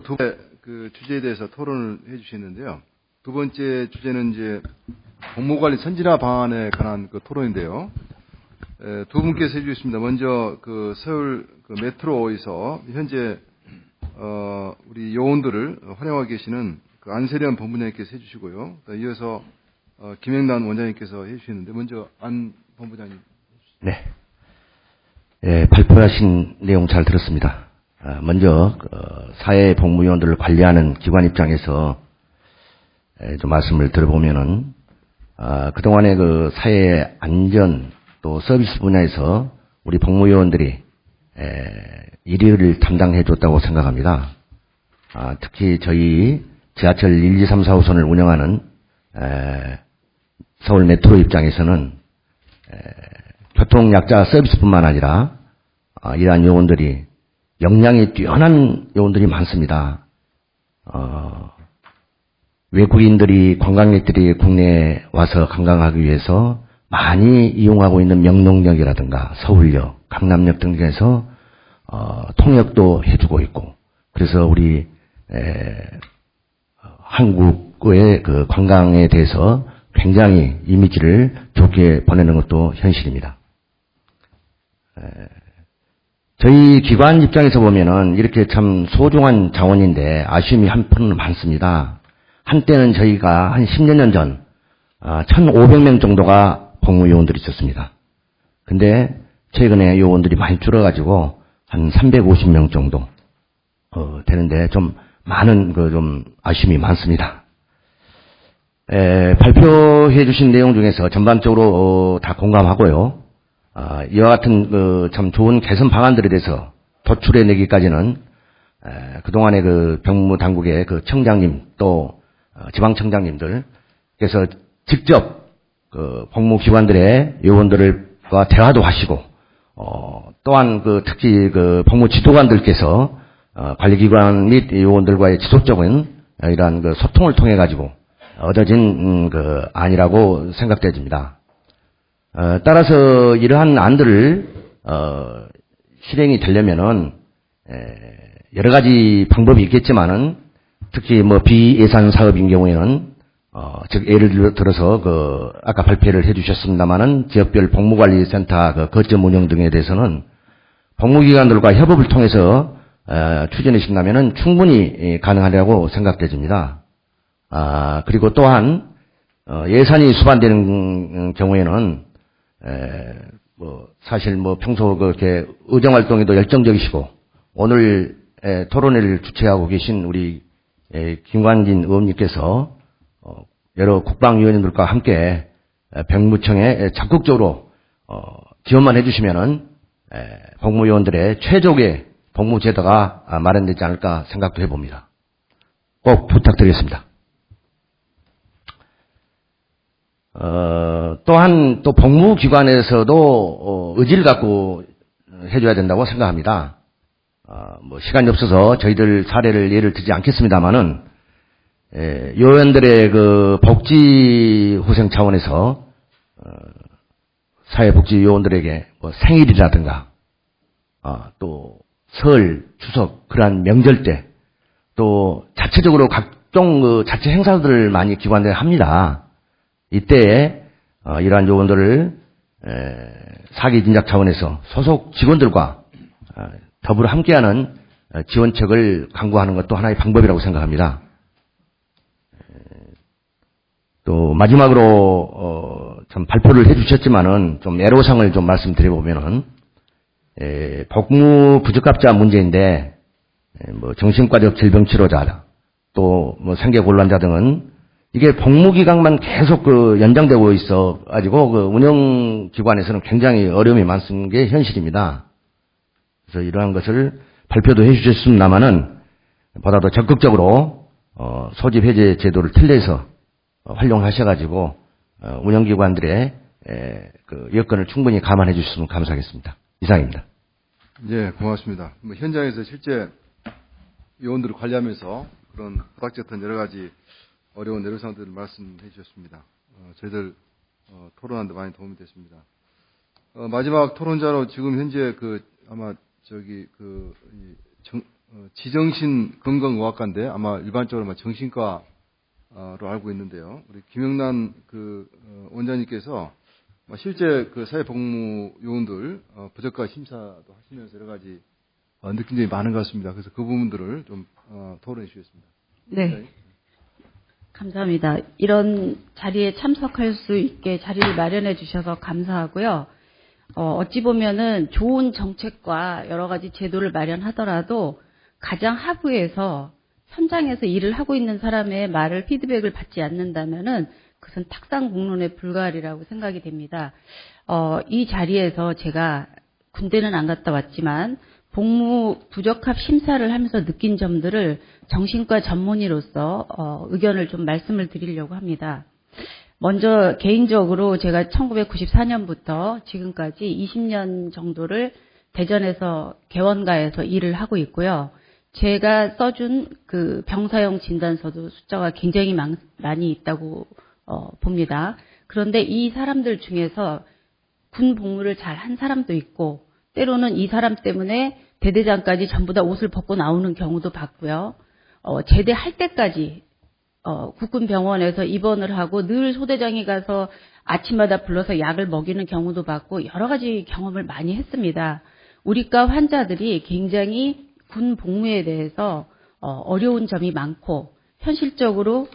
두 번째 그 주제에 대해서 토론을 해주시는데요. 두 번째 주제는 이제 공모관리 선진화 방안에 관한 그 토론인데요. 두 분께서 해주셨습니다. 먼저 그 서울 그 메트로에서 현재 우리 요원들을 활용하고 계시는 그 안세련 본부장님께서 해주시고요. 이어서 김영란 원장님께서 해주시는데 먼저 안 본부장님. 네. 발표하신 내용 잘 들었습니다. 먼저 사회복무요원들을 관리하는 기관 입장에서 좀 말씀을 들어보면은 그동안의 그 사회 안전 또 서비스 분야에서 우리 복무요원들이 1위를 담당해 줬다고 생각합니다. 특히 저희 지하철 1, 2, 3, 4호선을 운영하는 서울 메트로 입장에서는 교통약자 서비스뿐만 아니라 이러한 요원들이 역량이 뛰어난 요원들이 많습니다. 외국인들이 관광객들이 국내에 와서 관광하기 위해서 많이 이용하고 있는 명동역이라든가 서울역, 강남역 등에서 통역도 해주고 있고, 그래서 우리 한국의 그 관광에 대해서 굉장히 이미지를 좋게 보내는 것도 현실입니다. 저희 기관 입장에서 보면은 이렇게 참 소중한 자원인데 아쉬움이 한편은 많습니다. 한때는 저희가 한 10여 년 전 1,500명 정도가 복무요원들이 있었습니다. 근데 최근에 요원들이 많이 줄어가지고 한 350명 정도 되는데 좀 많은 좀 아쉬움이 많습니다. 발표해 주신 내용 중에서 전반적으로 다 공감하고요. 이와 같은 참 좋은 개선 방안들에 대해서 도출해 내기까지는 그동안의 그 병무당국의 그 청장님 또 지방청장님들께서 직접 그 복무기관들의 요원들과 대화도 하시고 또한 그 특히 그 복무지도관들께서 관리기관 및 요원들과의 지속적인 이러한 그 소통을 통해 가지고 얻어진 그 안이라고 생각되집니다. 따라서 이러한 안들을 실행이 되려면은 여러 가지 방법이 있겠지만은 특히 뭐 비예산 사업인 경우에는 즉 예를 들어서 아까 발표를 해주셨습니다만은 지역별 복무관리센터 거점 운영 등에 대해서는 복무기관들과 협업을 통해서 추진해 주신다면은 충분히 가능하리라고 생각되집니다. 그리고 또한 예산이 수반되는 경우에는 사실 평소 그렇게 의정활동에도 열정적이시고 오늘 토론회를 주최하고 계신 우리 김관진 의원님께서 여러 국방위원님들과 함께 병무청에 적극적으로 지원만 해주시면은 복무요원들의 최적의 복무제도가 마련되지 않을까 생각도 해봅니다. 꼭 부탁드리겠습니다. 또한 또 복무기관에서도 의지를 갖고 해줘야 된다고 생각합니다. 시간이 없어서 저희들 사례를 예를 들지 않겠습니다만은 요원들의 그 복지 후생 차원에서 사회복지 요원들에게 생일이라든가 또 설, 추석 그러한 명절 때 또 자체적으로 각종 그 자체 행사들을 많이 기관들이 합니다. 이때에 이러한 요원들을 사기 진작 차원에서 소속 직원들과 더불어 함께하는 지원책을 강구하는 것도 하나의 방법이라고 생각합니다. 또 마지막으로 좀 발표를 해주셨지만은 좀 애로사항을 좀 말씀드려보면은 복무 부적합자 문제인데 정신과적 질병 치료자 또 생계곤란자 등은 이게 복무기간만 계속 연장되고 있어 가지고 운영기관에서는 굉장히 어려움이 많은 게 현실입니다. 그래서 이러한 것을 발표도 해주셨습니다만은 보다 더 적극적으로 소집 해제 제도를 틀려서 활용하셔가지고 운영기관들의 그 여건을 충분히 감안해 주셨으면 감사하겠습니다. 이상입니다. 네, 고맙습니다. 현장에서 실제 요원들을 관리하면서 그런 부닥쳤던 여러 가지 어려운 애로사항들을 말씀해 주셨습니다. 저희들 토론하는데 많이 도움이 됐습니다. 마지막 토론자로 지금 현재 아마 지정신 건강의학과인데 아마 일반적으로 정신과로 알고 있는데요. 우리 김영란 원장님께서 실제 사회복무 요원들 부적과 심사도 하시면서 여러 가지 느낀 점이 많은 것 같습니다. 그래서 그 부분들을 좀 토론해 주시겠습니다. 네. 감사합니다. 이런 자리에 참석할 수 있게 자리를 마련해 주셔서 감사하고요. 어찌 보면은 좋은 정책과 여러 가지 제도를 마련하더라도 가장 하부에서 현장에서 일을 하고 있는 사람의 말을 피드백을 받지 않는다면은 그것은 탁상 공론에 불과하리라고 생각이 됩니다. 이 자리에서 제가 군대는 안 갔다 왔지만 복무 부적합 심사를 하면서 느낀 점들을 정신과 전문의로서 의견을 좀 말씀을 드리려고 합니다. 먼저 개인적으로 제가 1994년부터 지금까지 20년 정도를 대전에서 개원가에서 일을 하고 있고요. 제가 써준 병사용 진단서도 숫자가 굉장히 많이 있다고 봅니다. 그런데 이 사람들 중에서 군 복무를 잘 한 사람도 있고 때로는 이 사람 때문에 대대장까지 전부 다 옷을 벗고 나오는 경우도 봤고요. 제대할 때까지 국군병원에서 입원을 하고 늘 소대장이 가서 아침마다 불러서 약을 먹이는 경우도 봤고 여러 가지 경험을 많이 했습니다. 우리과 환자들이 굉장히 군 복무에 대해서 어려운 점이 많고 현실적으로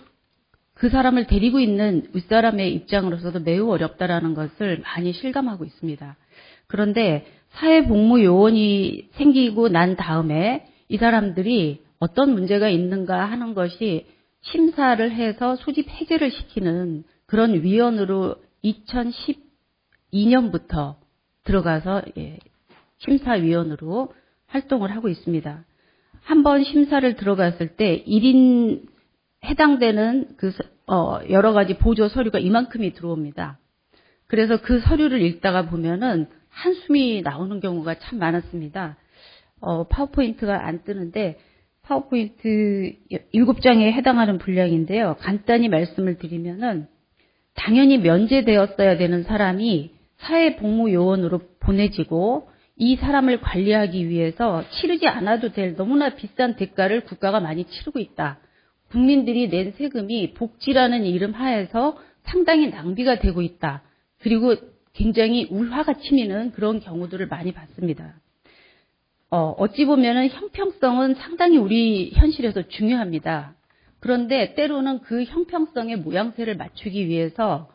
그 사람을 데리고 있는 윗사람의 입장으로서도 매우 어렵다라는 것을 많이 실감하고 있습니다. 그런데 사회복무요원이 생기고 난 다음에 이 사람들이 어떤 문제가 있는가 하는 것이 심사를 해서 소집 해제를 시키는 그런 위원으로 2012년부터 들어가서 심사위원으로 활동을 하고 있습니다. 한번 심사를 들어갔을 때 1인 해당되는 여러 가지 보조 서류가 이만큼이 들어옵니다. 그래서 그 서류를 읽다가 보면은 한숨이 나오는 경우가 참 많았습니다. 파워포인트가 안 뜨는데 파워포인트 7장에 해당하는 분량인데요. 간단히 말씀을 드리면은 당연히 면제되었어야 되는 사람이 사회복무요원으로 보내지고 이 사람을 관리하기 위해서 치르지 않아도 될 너무나 비싼 대가를 국가가 많이 치르고 있다. 국민들이 낸 세금이 복지라는 이름 하에서 상당히 낭비가 되고 있다. 그리고 굉장히 울화가 치미는 그런 경우들을 많이 봤습니다. 어찌 보면은 형평성은 상당히 우리 현실에서 중요합니다. 그런데 때로는 그 형평성의 모양새를 맞추기 위해서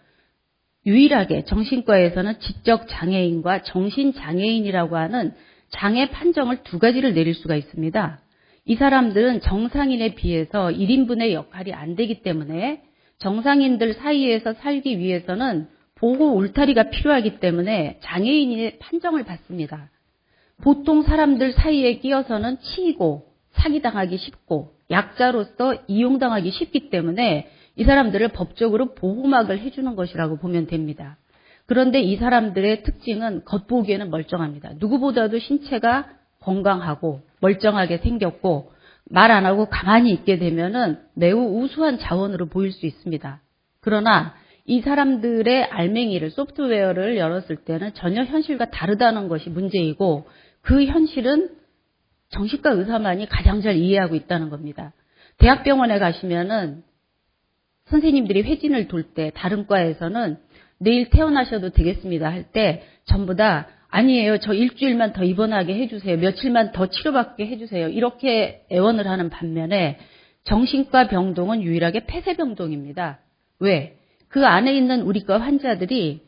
유일하게 정신과에서는 지적 장애인과 정신 장애인이라고 하는 장애 판정을 두 가지를 내릴 수가 있습니다. 이 사람들은 정상인에 비해서 1인분의 역할이 안 되기 때문에 정상인들 사이에서 살기 위해서는 보호 울타리가 필요하기 때문에 장애인의 판정을 받습니다. 보통 사람들 사이에 끼어서는 치이고 사기당하기 쉽고 약자로서 이용당하기 쉽기 때문에 이 사람들을 법적으로 보호막을 해주는 것이라고 보면 됩니다. 그런데 이 사람들의 특징은 겉보기에는 멀쩡합니다. 누구보다도 신체가 건강하고 멀쩡하게 생겼고 말 안 하고 가만히 있게 되면은 매우 우수한 자원으로 보일 수 있습니다. 그러나 이 사람들의 알맹이를 소프트웨어를 열었을 때는 전혀 현실과 다르다는 것이 문제이고 그 현실은 정신과 의사만이 가장 잘 이해하고 있다는 겁니다. 대학병원에 가시면은 선생님들이 회진을 돌 때 다른 과에서는 내일 퇴원하셔도 되겠습니다 할 때 전부 다 아니에요. 저 일주일만 더 입원하게 해주세요. 며칠만 더 치료받게 해주세요. 이렇게 애원을 하는 반면에 정신과 병동은 유일하게 폐쇄병동입니다. 왜? 그 안에 있는 우리과 환자들이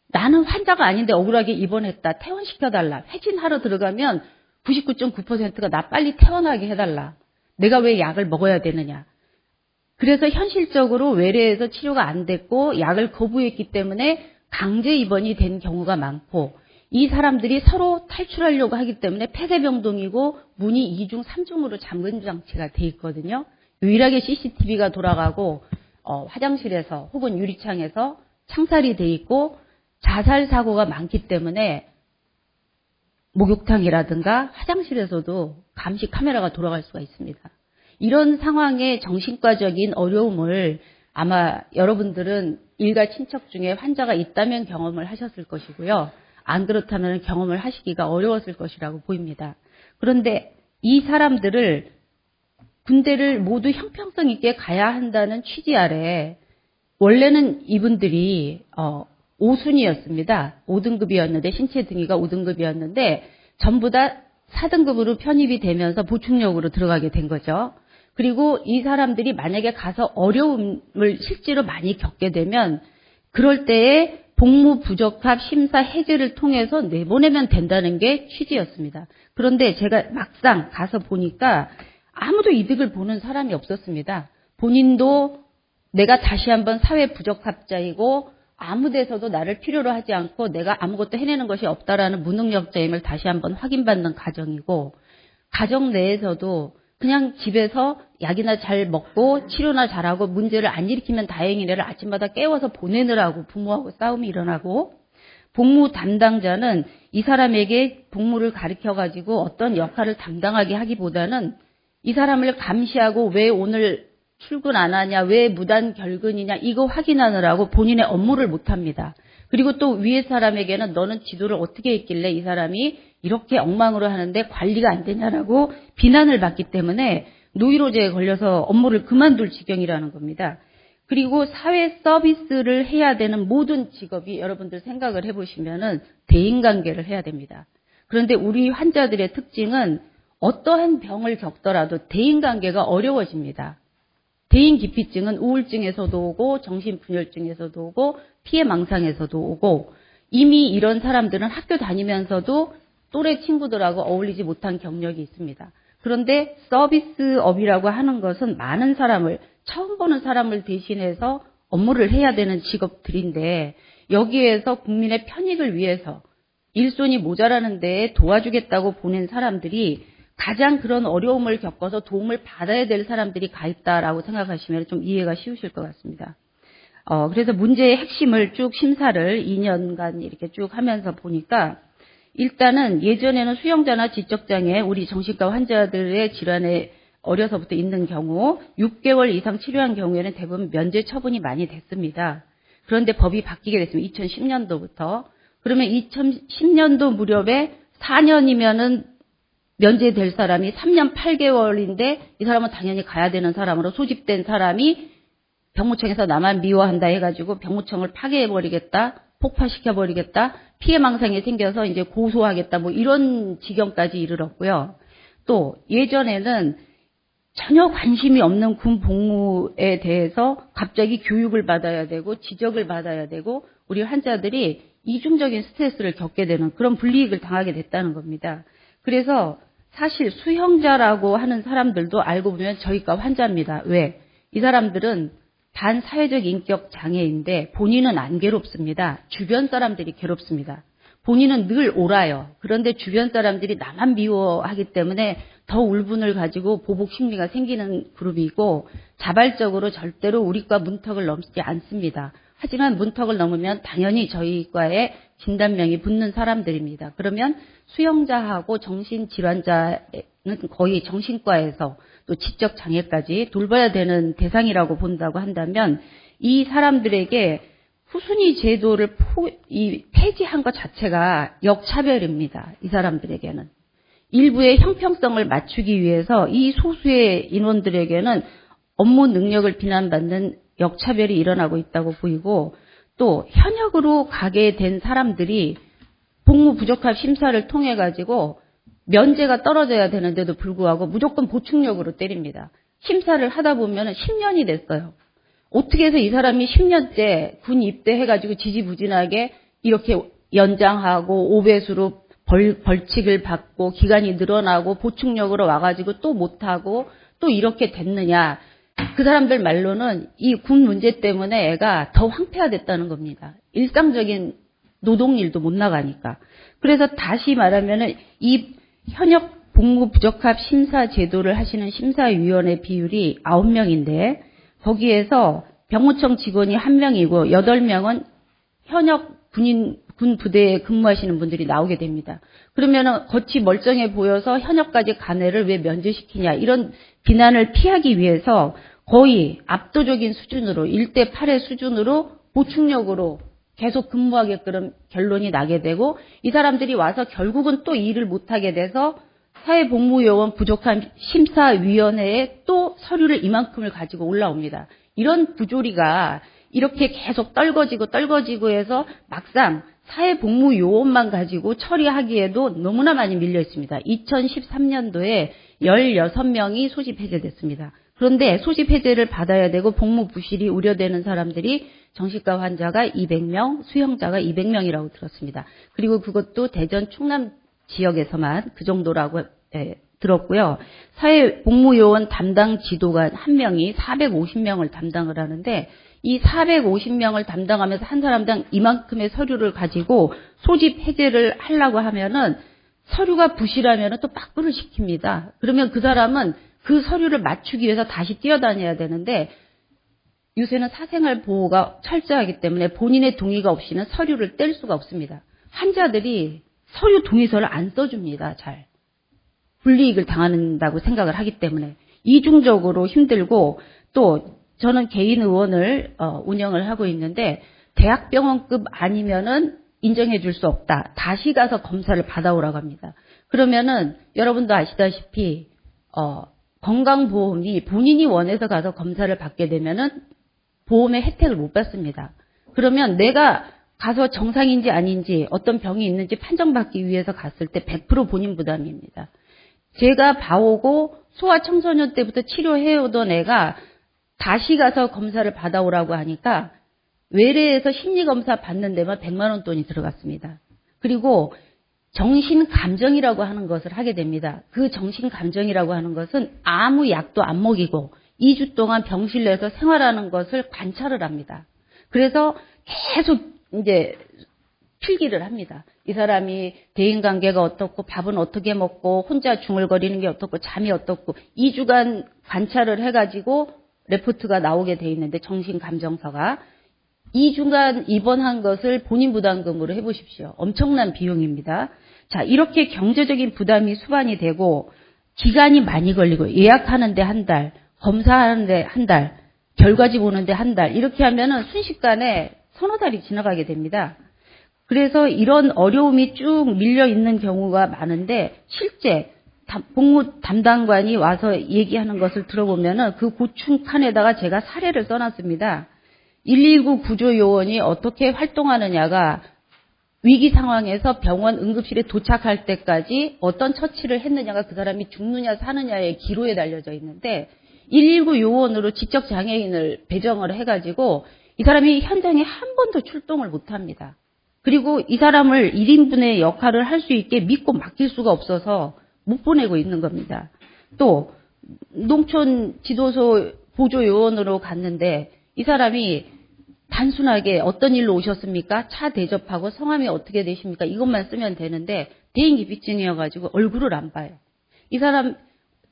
나는 환자가 아닌데 억울하게 입원했다. 퇴원시켜달라. 회진하러 들어가면 99.9%가 나 빨리 퇴원하게 해달라. 내가 왜 약을 먹어야 되느냐. 그래서 현실적으로 외래에서 치료가 안 됐고 약을 거부했기 때문에 강제 입원이 된 경우가 많고 이 사람들이 서로 탈출하려고 하기 때문에 폐쇄병동이고 문이 2중, 3중으로 잠금 장치가 돼 있거든요. 유일하게 CCTV가 돌아가고 화장실에서 혹은 유리창에서 창살이 돼 있고 자살 사고가 많기 때문에 목욕탕이라든가 화장실에서도 감시 카메라가 돌아갈 수가 있습니다. 이런 상황의 정신과적인 어려움을 아마 여러분들은 일가 친척 중에 환자가 있다면 경험을 하셨을 것이고요. 안 그렇다면 경험을 하시기가 어려웠을 것이라고 보입니다. 그런데 이 사람들을 군대를 모두 형평성 있게 가야 한다는 취지 아래 원래는 이분들이 5순위였습니다. 5등급이었는데 신체 등위가 5등급이었는데 전부 다 4등급으로 편입이 되면서 보충력으로 들어가게 된 거죠. 그리고 이 사람들이 만약에 가서 어려움을 실제로 많이 겪게 되면 그럴 때에 복무 부적합 심사 해제를 통해서 내보내면 된다는 게 취지였습니다. 그런데 제가 막상 가서 보니까 아무도 이득을 보는 사람이 없었습니다. 본인도 내가 다시 한번 사회 부적합자이고 아무 데서도 나를 필요로 하지 않고 내가 아무것도 해내는 것이 없다라는 무능력자임을 다시 한번 확인받는 가정이고 가정 내에서도 그냥 집에서 약이나 잘 먹고 치료나 잘하고 문제를 안 일으키면 다행이래를 아침마다 깨워서 보내느라고 부모하고 싸움이 일어나고 복무 담당자는 이 사람에게 복무를 가르쳐가지고 어떤 역할을 담당하게 하기보다는 이 사람을 감시하고 왜 오늘 출근 안 하냐, 왜 무단 결근이냐 이거 확인하느라고 본인의 업무를 못합니다. 그리고 또 위에 사람에게는 너는 지도를 어떻게 했길래 이 사람이 이렇게 엉망으로 하는데 관리가 안 되냐라고 비난을 받기 때문에 노이로제에 걸려서 업무를 그만둘 지경이라는 겁니다. 그리고 사회 서비스를 해야 되는 모든 직업이 여러분들 생각을 해보시면은 대인관계를 해야 됩니다. 그런데 우리 환자들의 특징은 어떠한 병을 겪더라도 대인관계가 어려워집니다. 대인기피증은 우울증에서도 오고 정신분열증에서도 오고 피해망상에서도 오고 이미 이런 사람들은 학교 다니면서도 또래 친구들하고 어울리지 못한 경력이 있습니다. 그런데 서비스업이라고 하는 것은 많은 사람을 처음 보는 사람을 대신해서 업무를 해야 되는 직업들인데 여기에서 국민의 편익을 위해서 일손이 모자라는 데에 도와주겠다고 보낸 사람들이 가장 그런 어려움을 겪어서 도움을 받아야 될 사람들이 가 있다라고 생각하시면 좀 이해가 쉬우실 것 같습니다. 그래서 문제의 핵심을 쭉 심사를 2년간 이렇게 쭉 하면서 보니까 일단은 예전에는 수용자나 지적장애, 우리 정신과 환자들의 질환에 어려서부터 있는 경우 6개월 이상 치료한 경우에는 대부분 면제 처분이 많이 됐습니다. 그런데 법이 바뀌게 됐습니다. 2010년도부터. 그러면 2010년도 무렵에 4년이면은 면제될 사람이 3년 8개월인데 이 사람은 당연히 가야 되는 사람으로 소집된 사람이 병무청에서 나만 미워한다 해가지고 병무청을 파괴해버리겠다, 폭파시켜버리겠다, 피해망상이 생겨서 이제 고소하겠다 뭐 이런 지경까지 이르렀고요. 또 예전에는 전혀 관심이 없는 군 복무에 대해서 갑자기 교육을 받아야 되고 지적을 받아야 되고 우리 환자들이 이중적인 스트레스를 겪게 되는 그런 불이익을 당하게 됐다는 겁니다. 그래서 사실 수형자라고 하는 사람들도 알고 보면 저희과 환자입니다. 왜? 이 사람들은 반사회적 인격 장애인데 본인은 안 괴롭습니다. 주변 사람들이 괴롭습니다. 본인은 늘 옳아요. 그런데 주변 사람들이 나만 미워하기 때문에 더 울분을 가지고 보복 심리가 생기는 그룹이고 자발적으로 절대로 우리과 문턱을 넘지 않습니다. 하지만 문턱을 넘으면 당연히 저희과에 진단명이 붙는 사람들입니다. 그러면 수용자하고 정신질환자는 거의 정신과에서 또 지적장애까지 돌봐야 되는 대상이라고 본다고 한다면 이 사람들에게 후순위 제도를 폐지한 것 자체가 역차별입니다. 이 사람들에게는. 일부의 형평성을 맞추기 위해서 이 소수의 인원들에게는 업무 능력을 비난받는 역차별이 일어나고 있다고 보이고 또 현역으로 가게 된 사람들이 복무 부적합 심사를 통해 가지고 면제가 떨어져야 되는데도 불구하고 무조건 보충력으로 때립니다. 심사를 하다 보면 10년이 됐어요. 어떻게 해서 이 사람이 10년째 군 입대해가지고 지지부진하게 이렇게 연장하고 5배수로 벌칙을 받고 기간이 늘어나고 보충력으로 와가지고 또 못하고 또 이렇게 됐느냐. 그 사람들 말로는 이 군 문제 때문에 애가 더 황폐화됐다는 겁니다. 일상적인 노동일도 못 나가니까. 그래서 다시 말하면은 이 현역 복무 부적합 심사 제도를 하시는 심사위원회 비율이 9명인데 거기에서 병무청 직원이 1명이고 8명은 현역 군 부대에 근무하시는 분들이 나오게 됩니다. 그러면은 겉이 멀쩡해 보여서 현역까지 간 애를 왜 면제시키냐 이런 비난을 피하기 위해서 거의 압도적인 수준으로 1대 8의 수준으로 보충력으로 계속 근무하게끔 결론이 나게 되고 이 사람들이 와서 결국은 또 일을 못하게 돼서 사회복무요원 부족한 심사위원회에 또 서류를 이만큼을 가지고 올라옵니다. 이런 부조리가 이렇게 계속 떨궈지고 해서 막상 사회복무요원만 가지고 처리하기에도 너무나 많이 밀려 있습니다. 2013년도에 16명이 소집 해제됐습니다. 그런데 소집 해제를 받아야 되고 복무 부실이 우려되는 사람들이 정신과 환자가 200명, 수용자가 200명이라고 들었습니다. 그리고 그것도 대전 충남 지역에서만 그 정도라고 들었고요. 사회복무요원 담당 지도관 한 명이 450명을 담당을 하는데 이 450명을 담당하면서 한 사람당 이만큼의 서류를 가지고 소집 해제를 하려고 하면은 서류가 부실하면은 또 빠꾸를 시킵니다. 그러면 그 사람은 그 서류를 맞추기 위해서 다시 뛰어다녀야 되는데 요새는 사생활 보호가 철저하기 때문에 본인의 동의가 없이는 서류를 뗄 수가 없습니다. 환자들이 서류 동의서를 안 써줍니다. 잘. 불이익을 당한다고 생각을 하기 때문에 이중적으로 힘들고 또 저는 개인 의원을 운영을 하고 있는데 대학병원급 아니면은 인정해 줄 수 없다. 다시 가서 검사를 받아오라고 합니다. 그러면은 여러분도 아시다시피 건강보험이 본인이 원해서 가서 검사를 받게 되면은 보험의 혜택을 못 받습니다. 그러면 내가 가서 정상인지 아닌지 어떤 병이 있는지 판정받기 위해서 갔을 때 100% 본인 부담입니다. 제가 봐오고 소아청소년 때부터 치료해오던 애가 다시 가서 검사를 받아오라고 하니까 외래에서 심리검사 받는 데만 100만 원 돈이 들어갔습니다. 그리고 정신감정이라고 하는 것을 하게 됩니다. 그 정신감정이라고 하는 것은 아무 약도 안 먹이고 2주 동안 병실 내에서 생활하는 것을 관찰을 합니다. 그래서 계속 이제 필기를 합니다. 이 사람이 대인관계가 어떻고 밥은 어떻게 먹고 혼자 중얼거리는 게 어떻고 잠이 어떻고 2주간 관찰을 해가지고 레포트가 나오게 돼 있는데 정신감정서가 2주간 입원한 것을 본인 부담금으로 해보십시오. 엄청난 비용입니다. 자, 이렇게 경제적인 부담이 수반이 되고 기간이 많이 걸리고 예약하는데 한 달, 검사하는데 한 달, 결과지 보는데 한 달 이렇게 하면은 순식간에 서너 달이 지나가게 됩니다. 그래서 이런 어려움이 쭉 밀려 있는 경우가 많은데 실제 복무 담당관이 와서 얘기하는 것을 들어보면은 그 고충칸에다가 제가 사례를 써놨습니다. 119 구조요원이 어떻게 활동하느냐가 위기 상황에서 병원 응급실에 도착할 때까지 어떤 처치를 했느냐가 그 사람이 죽느냐 사느냐의 기로에 달려져 있는데 119 요원으로 지적 장애인을 배정을 해가지고 이 사람이 현장에 한 번도 출동을 못합니다. 그리고 이 사람을 1인분의 역할을 할 수 있게 믿고 맡길 수가 없어서 못 보내고 있는 겁니다. 또 농촌 지도소 보조요원으로 갔는데 이 사람이 단순하게 어떤 일로 오셨습니까? 차 대접하고 성함이 어떻게 되십니까? 이것만 쓰면 되는데 대인기피증이어가지고 얼굴을 안 봐요. 이 사람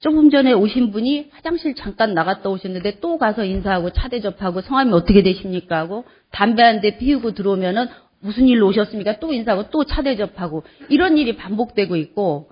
조금 전에 오신 분이 화장실 잠깐 나갔다 오셨는데 또 가서 인사하고 차 대접하고 성함이 어떻게 되십니까? 하고 담배 한 대 피우고 들어오면은 무슨 일로 오셨습니까? 또 인사하고 또 차 대접하고 이런 일이 반복되고 있고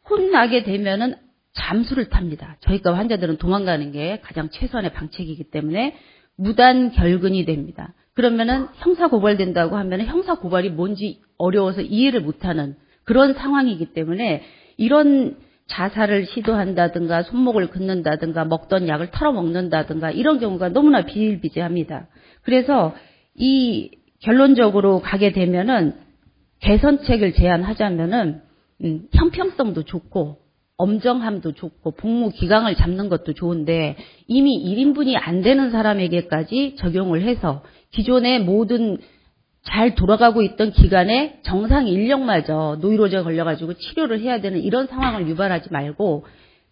혼나게 되면은 잠수를 탑니다. 저희과 환자들은 도망가는 게 가장 최선의 방책이기 때문에 무단 결근이 됩니다. 그러면은 형사 고발된다고 하면은 형사 고발이 뭔지 어려워서 이해를 못하는 그런 상황이기 때문에 이런 자살을 시도한다든가 손목을 긋는다든가 먹던 약을 털어먹는다든가 이런 경우가 너무나 비일비재합니다. 그래서 이 결론적으로 가게 되면은 개선책을 제안하자면은 형평성도 좋고 엄정함도 좋고 복무 기강을 잡는 것도 좋은데 이미 1인분이 안 되는 사람에게까지 적용을 해서 기존의 모든 잘 돌아가고 있던 기간에 정상 인력마저 노이로제 걸려가지고 치료를 해야 되는 이런 상황을 유발하지 말고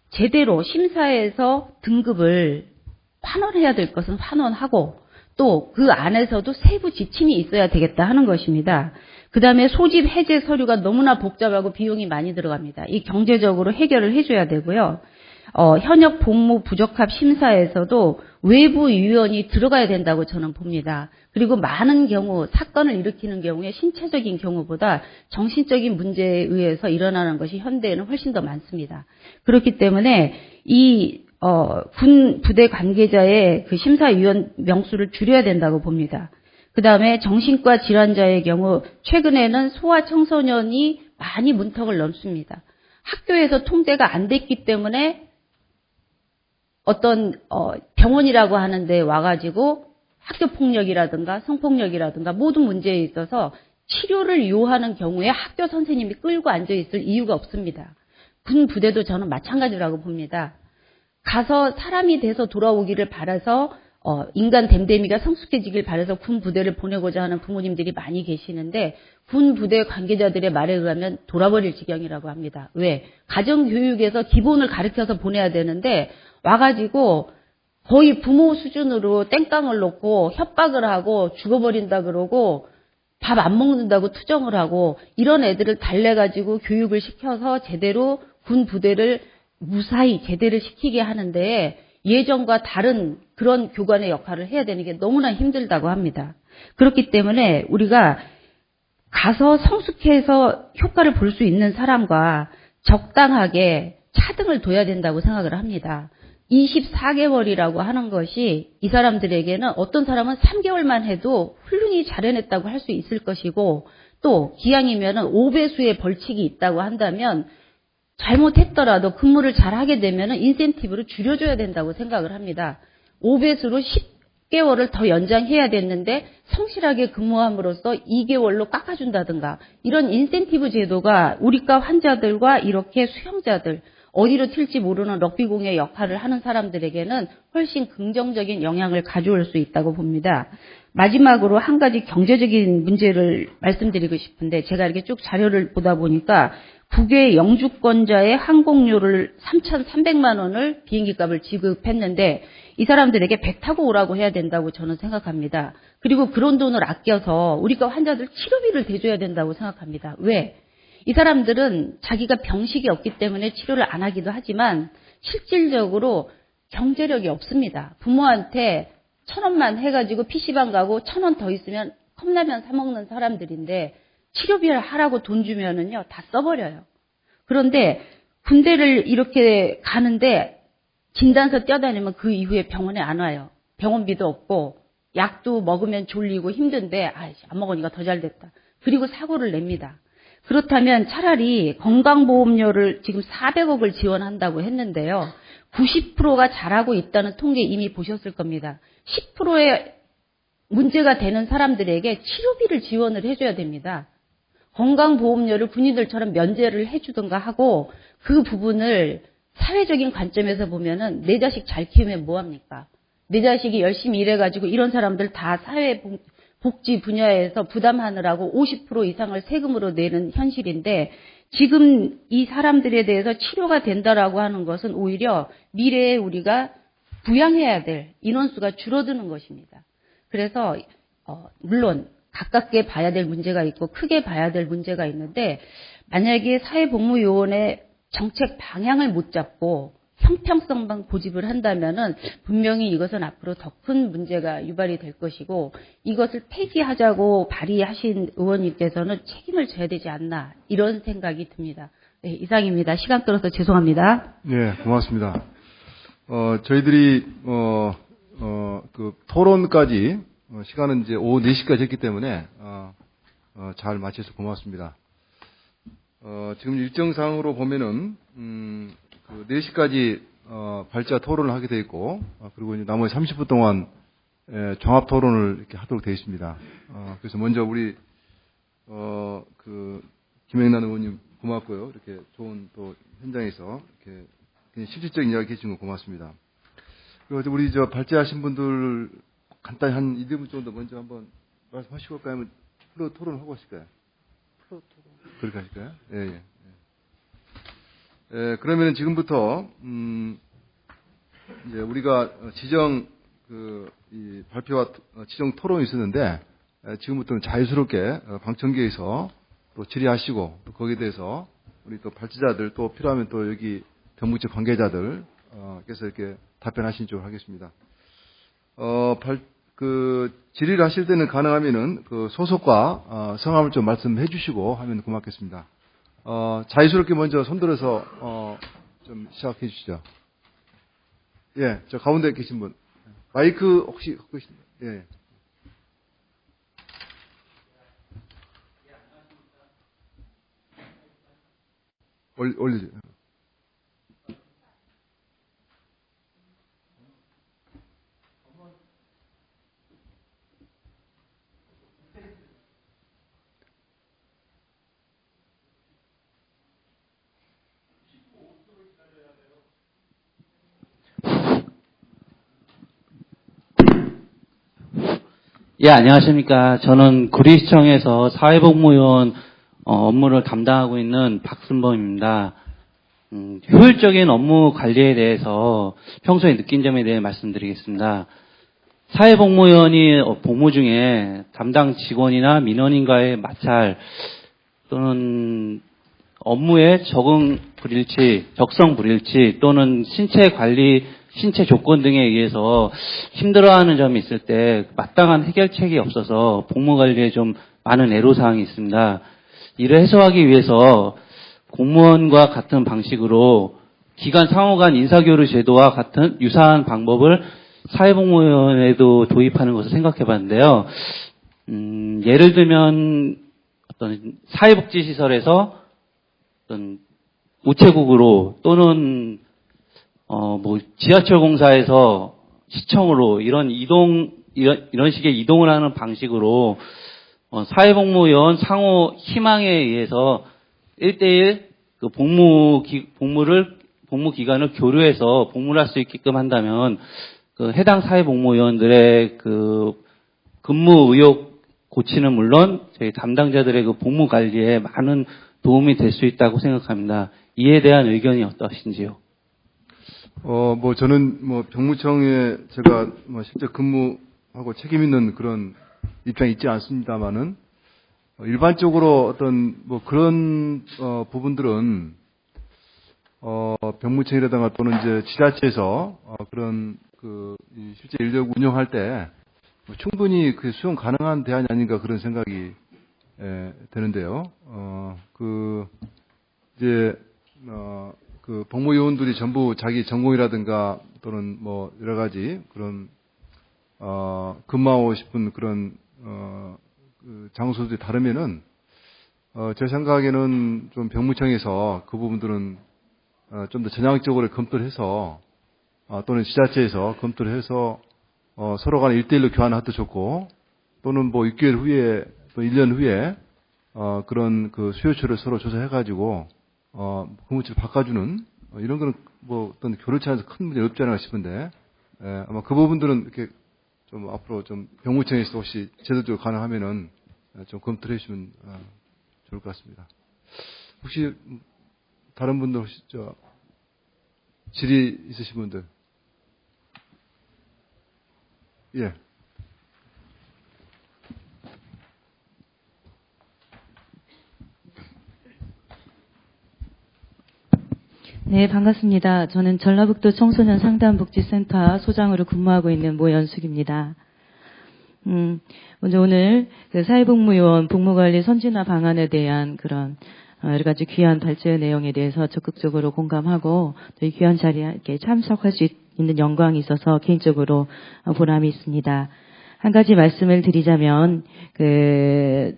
제대로 심사에서 등급을 환원해야 될 것은 환원하고 또 그 안에서도 세부 지침이 있어야 되겠다 하는 것입니다. 그 다음에 소집 해제 서류가 너무나 복잡하고 비용이 많이 들어갑니다. 이 경제적으로 해결을 해줘야 되고요. 현역 복무 부적합 심사에서도 외부 위원이 들어가야 된다고 저는 봅니다. 그리고 많은 경우 사건을 일으키는 경우에 신체적인 경우보다 정신적인 문제에 의해서 일어나는 것이 현대에는 훨씬 더 많습니다. 그렇기 때문에 이 군 부대 관계자의 그 심사위원 명수를 줄여야 된다고 봅니다. 그 다음에 정신과 질환자의 경우 최근에는 소아 청소년이 많이 문턱을 넘습니다. 학교에서 통제가 안 됐기 때문에 어떤 병원이라고 하는데 와가지고 학교 폭력이라든가 성폭력이라든가 모든 문제에 있어서 치료를 요하는 경우에 학교 선생님이 끌고 앉아 있을 이유가 없습니다. 군 부대도 저는 마찬가지라고 봅니다. 가서 사람이 돼서 돌아오기를 바라서 인간 댐댐이가 성숙해지길 바라서 군 부대를 보내고자 하는 부모님들이 많이 계시는데 군 부대 관계자들의 말에 의하면 돌아버릴 지경이라고 합니다. 왜? 가정교육에서 기본을 가르쳐서 보내야 되는데 와가지고 거의 부모 수준으로 땡깡을 놓고 협박을 하고 죽어버린다 그러고 밥 안 먹는다고 투정을 하고 이런 애들을 달래가지고 교육을 시켜서 제대로 군 부대를 무사히 제대를 시키게 하는데 예전과 다른 그런 교관의 역할을 해야 되는 게 너무나 힘들다고 합니다. 그렇기 때문에 우리가 가서 성숙해서 효과를 볼 수 있는 사람과 적당하게 차등을 둬야 된다고 생각을 합니다. 24개월이라고 하는 것이 이 사람들에게는 어떤 사람은 3개월만 해도 훌륭히 잘 해냈다고 할 수 있을 것이고 또 기왕이면은 5배수의 벌칙이 있다고 한다면 잘못했더라도 근무를 잘 하게 되면은 인센티브를 줄여줘야 된다고 생각을 합니다. 5배수로 10개월을 더 연장해야 됐는데 성실하게 근무함으로써 2개월로 깎아준다든가 이런 인센티브 제도가 우리과 환자들과 이렇게 수용자들 어디로 튈지 모르는 럭비공의 역할을 하는 사람들에게는 훨씬 긍정적인 영향을 가져올 수 있다고 봅니다. 마지막으로 한 가지 경제적인 문제를 말씀드리고 싶은데 제가 이렇게 쭉 자료를 보다 보니까 국외 영주권자의 항공료를 3,300만 원을 비행기 값을 지급했는데 이 사람들에게 배 타고 오라고 해야 된다고 저는 생각합니다. 그리고 그런 돈을 아껴서 우리가 환자들 치료비를 대줘야 된다고 생각합니다. 왜? 이 사람들은 자기가 병식이 없기 때문에 치료를 안 하기도 하지만 실질적으로 경제력이 없습니다. 부모한테 1,000원만 해가지고 PC방 가고 1,000원 더 있으면 컵라면 사 먹는 사람들인데 치료비를 하라고 돈 주면은요 다 써버려요. 그런데 군대를 이렇게 가는데 진단서 떼어다니면 그 이후에 병원에 안 와요. 병원비도 없고 약도 먹으면 졸리고 힘든데 안 먹으니까 더 잘 됐다. 그리고 사고를 냅니다. 그렇다면 차라리 건강보험료를 지금 400억을 지원한다고 했는데요. 90%가 잘하고 있다는 통계 이미 보셨을 겁니다. 10%의 문제가 되는 사람들에게 치료비를 지원을 해줘야 됩니다. 건강보험료를 군인들처럼 면제를 해주든가 하고 그 부분을 사회적인 관점에서 보면은 내 자식 잘 키우면 뭐합니까? 내 자식이 열심히 일해가지고 이런 사람들 다 사회복지 분야에서 부담하느라고 50% 이상을 세금으로 내는 현실인데 지금 이 사람들에 대해서 치료가 된다라고 하는 것은 오히려 미래에 우리가 부양해야 될 인원수가 줄어드는 것입니다. 그래서 물론 가깝게 봐야 될 문제가 있고 크게 봐야 될 문제가 있는데 만약에 사회복무요원의 정책 방향을 못 잡고 형평성만 고집을 한다면은 분명히 이것은 앞으로 더 큰 문제가 유발이 될 것이고 이것을 폐지하자고 발의하신 의원님께서는 책임을 져야 되지 않나 이런 생각이 듭니다. 네, 이상입니다. 시간 끌어서 죄송합니다. 네, 고맙습니다. 저희들이 그 토론까지 시간은 이제 오후 4시까지 했기 때문에 잘 마쳐서 고맙습니다. 지금 일정상으로 보면은 그 4시까지 발제와 토론을 하게 돼 있고 그리고 이제 나머지 30분 동안 종합 토론을 이렇게 하도록 되어 있습니다. 그래서 먼저 우리 그 김영란 의원님 고맙고요. 이렇게 좋은 또 현장에서 이렇게 실질적인 이야기 해주신 거 고맙습니다. 그리고 우리 발제하신 분들 간단히 한 2분 정도 먼저 한번 말씀하시고 할까요? 아니면 프로 토론하고 하실까요? 프로 토론. 그렇게 하실까요? 예. 그러면은 지금부터, 이제 우리가 지정, 이 발표와 지정 토론이 있었는데, 지금부터는 자유스럽게 방청객에서 또 질의하시고, 또 거기에 대해서 우리 또 발제자들 또 필요하면 또 여기 병무청 관계자들, 께서 이렇게 답변하신 쪽으로 하겠습니다. 질의를 하실 때는 가능하면은 그 소속과 성함을 좀 말씀해 주시고 하면 고맙겠습니다. 자유스럽게 먼저 손들어서 좀 시작해 주시죠. 예, 저 가운데 계신 분. 마이크 혹시 갖고 계십니까? 예. 올리죠. 예, 안녕하십니까. 저는 구리시청에서 사회복무요원 업무를 담당하고 있는 박순범입니다. 효율적인 업무 관리에 대해서 평소에 느낀 점에 대해 말씀드리겠습니다. 사회복무요원이 복무 중에 담당 직원이나 민원인과의 마찰 또는 업무의 적성 불일치 또는 신체 조건 등에 의해서 힘들어하는 점이 있을 때 마땅한 해결책이 없어서 복무 관리에 좀 많은 애로사항이 있습니다. 이를 해소하기 위해서 공무원과 같은 방식으로 기관 상호 간 인사교류 제도와 같은 유사한 방법을 사회복무원에도 도입하는 것을 생각해 봤는데요. 예를 들면 어떤 사회복지시설에서 어떤 우체국으로 또는 지하철 공사에서 시청으로 이런 식의 이동을 하는 방식으로 사회복무요원 상호 희망에 의해서 1대1 그 복무 기간을 교류해서 복무를 할 수 있게끔 한다면 그 해당 사회복무요원들의 그 근무 의욕 고치는 물론 저희 담당자들의 그 복무 관리에 많은 도움이 될 수 있다고 생각합니다. 이에 대한 의견이 어떠신지요? 저는 병무청에 제가 실제 근무하고 책임 있는 그런 입장이 있지 않습니다만은, 일반적으로 어떤 그런 부분들은 병무청이라든가 또는 이제 지자체에서 그런 실제 인력 운영할 때 충분히 그 수용 가능한 대안이 아닌가 그런 생각이 되는데요. 그 복무요원들이 전부 자기 전공이라든가 또는 여러 가지 그런 근무하고 싶은 그런 그 장소들이 다르면은 제 생각에는 좀 병무청에서 그 부분들은 좀 더 전향적으로 검토를 해서 또는 지자체에서 검토를 해서 서로 간에 1대1로 교환하도 좋고, 또는 6개월 후에 또 1년 후에 그런 그 수요처를 서로 조사해가지고 근무처를 바꿔주는 이런 거는 어떤 교류치 안에서 큰 문제 없지 않을까 싶은데, 아마 그 부분들은 이렇게 좀 앞으로 좀 병무청에서 혹시 제도적으로 가능하면은 좀 검토를 해주시면 좋을 것 같습니다. 혹시 다른 분들 혹시 질의 있으신 분들? 예. 네, 반갑습니다. 저는 전라북도 청소년 상담복지센터 소장으로 근무하고 있는 모연숙입니다. 먼저 오늘 그 사회복무요원 복무관리 선진화 방안에 대한 그런 여러 가지 귀한 발제 내용에 대해서 적극적으로 공감하고 저희 귀한 자리에 이렇게 참석할 수 있는 영광이 있어서 개인적으로 보람이 있습니다. 한 가지 말씀을 드리자면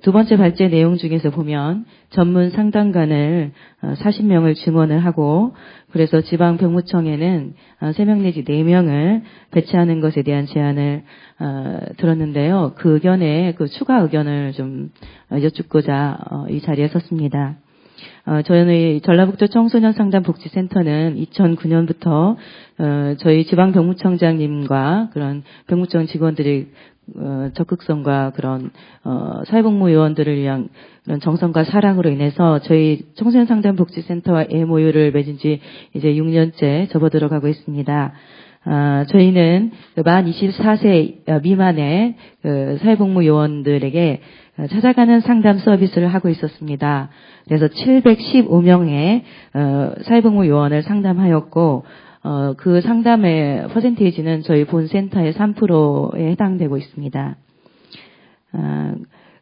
두 번째 발제 내용 중에서 보면 전문 상담관을 40명을 증원을 하고, 그래서 지방 병무청에는 3명 내지 4명을 배치하는 것에 대한 제안을 들었는데요. 그 의견에 추가 의견을 좀 여쭙고자 이 자리에 섰습니다. 저희 전라북도 청소년 상담복지센터는 2009년부터 저희 지방 병무청장님과 그런 병무청 직원들의 적극성과 그런 사회복무요원들을 위한 그런 정성과 사랑으로 인해서 저희 청소년 상담복지센터와 MOU를 맺은 지 이제 6년째 접어들어가고 있습니다. 저희는 만 24세 미만의 사회복무요원들에게 찾아가는 상담 서비스를 하고 있었습니다. 그래서 715명의 사회복무요원을 상담하였고, 그 상담의 퍼센테이지는 저희 본 센터의 3%에 해당되고 있습니다.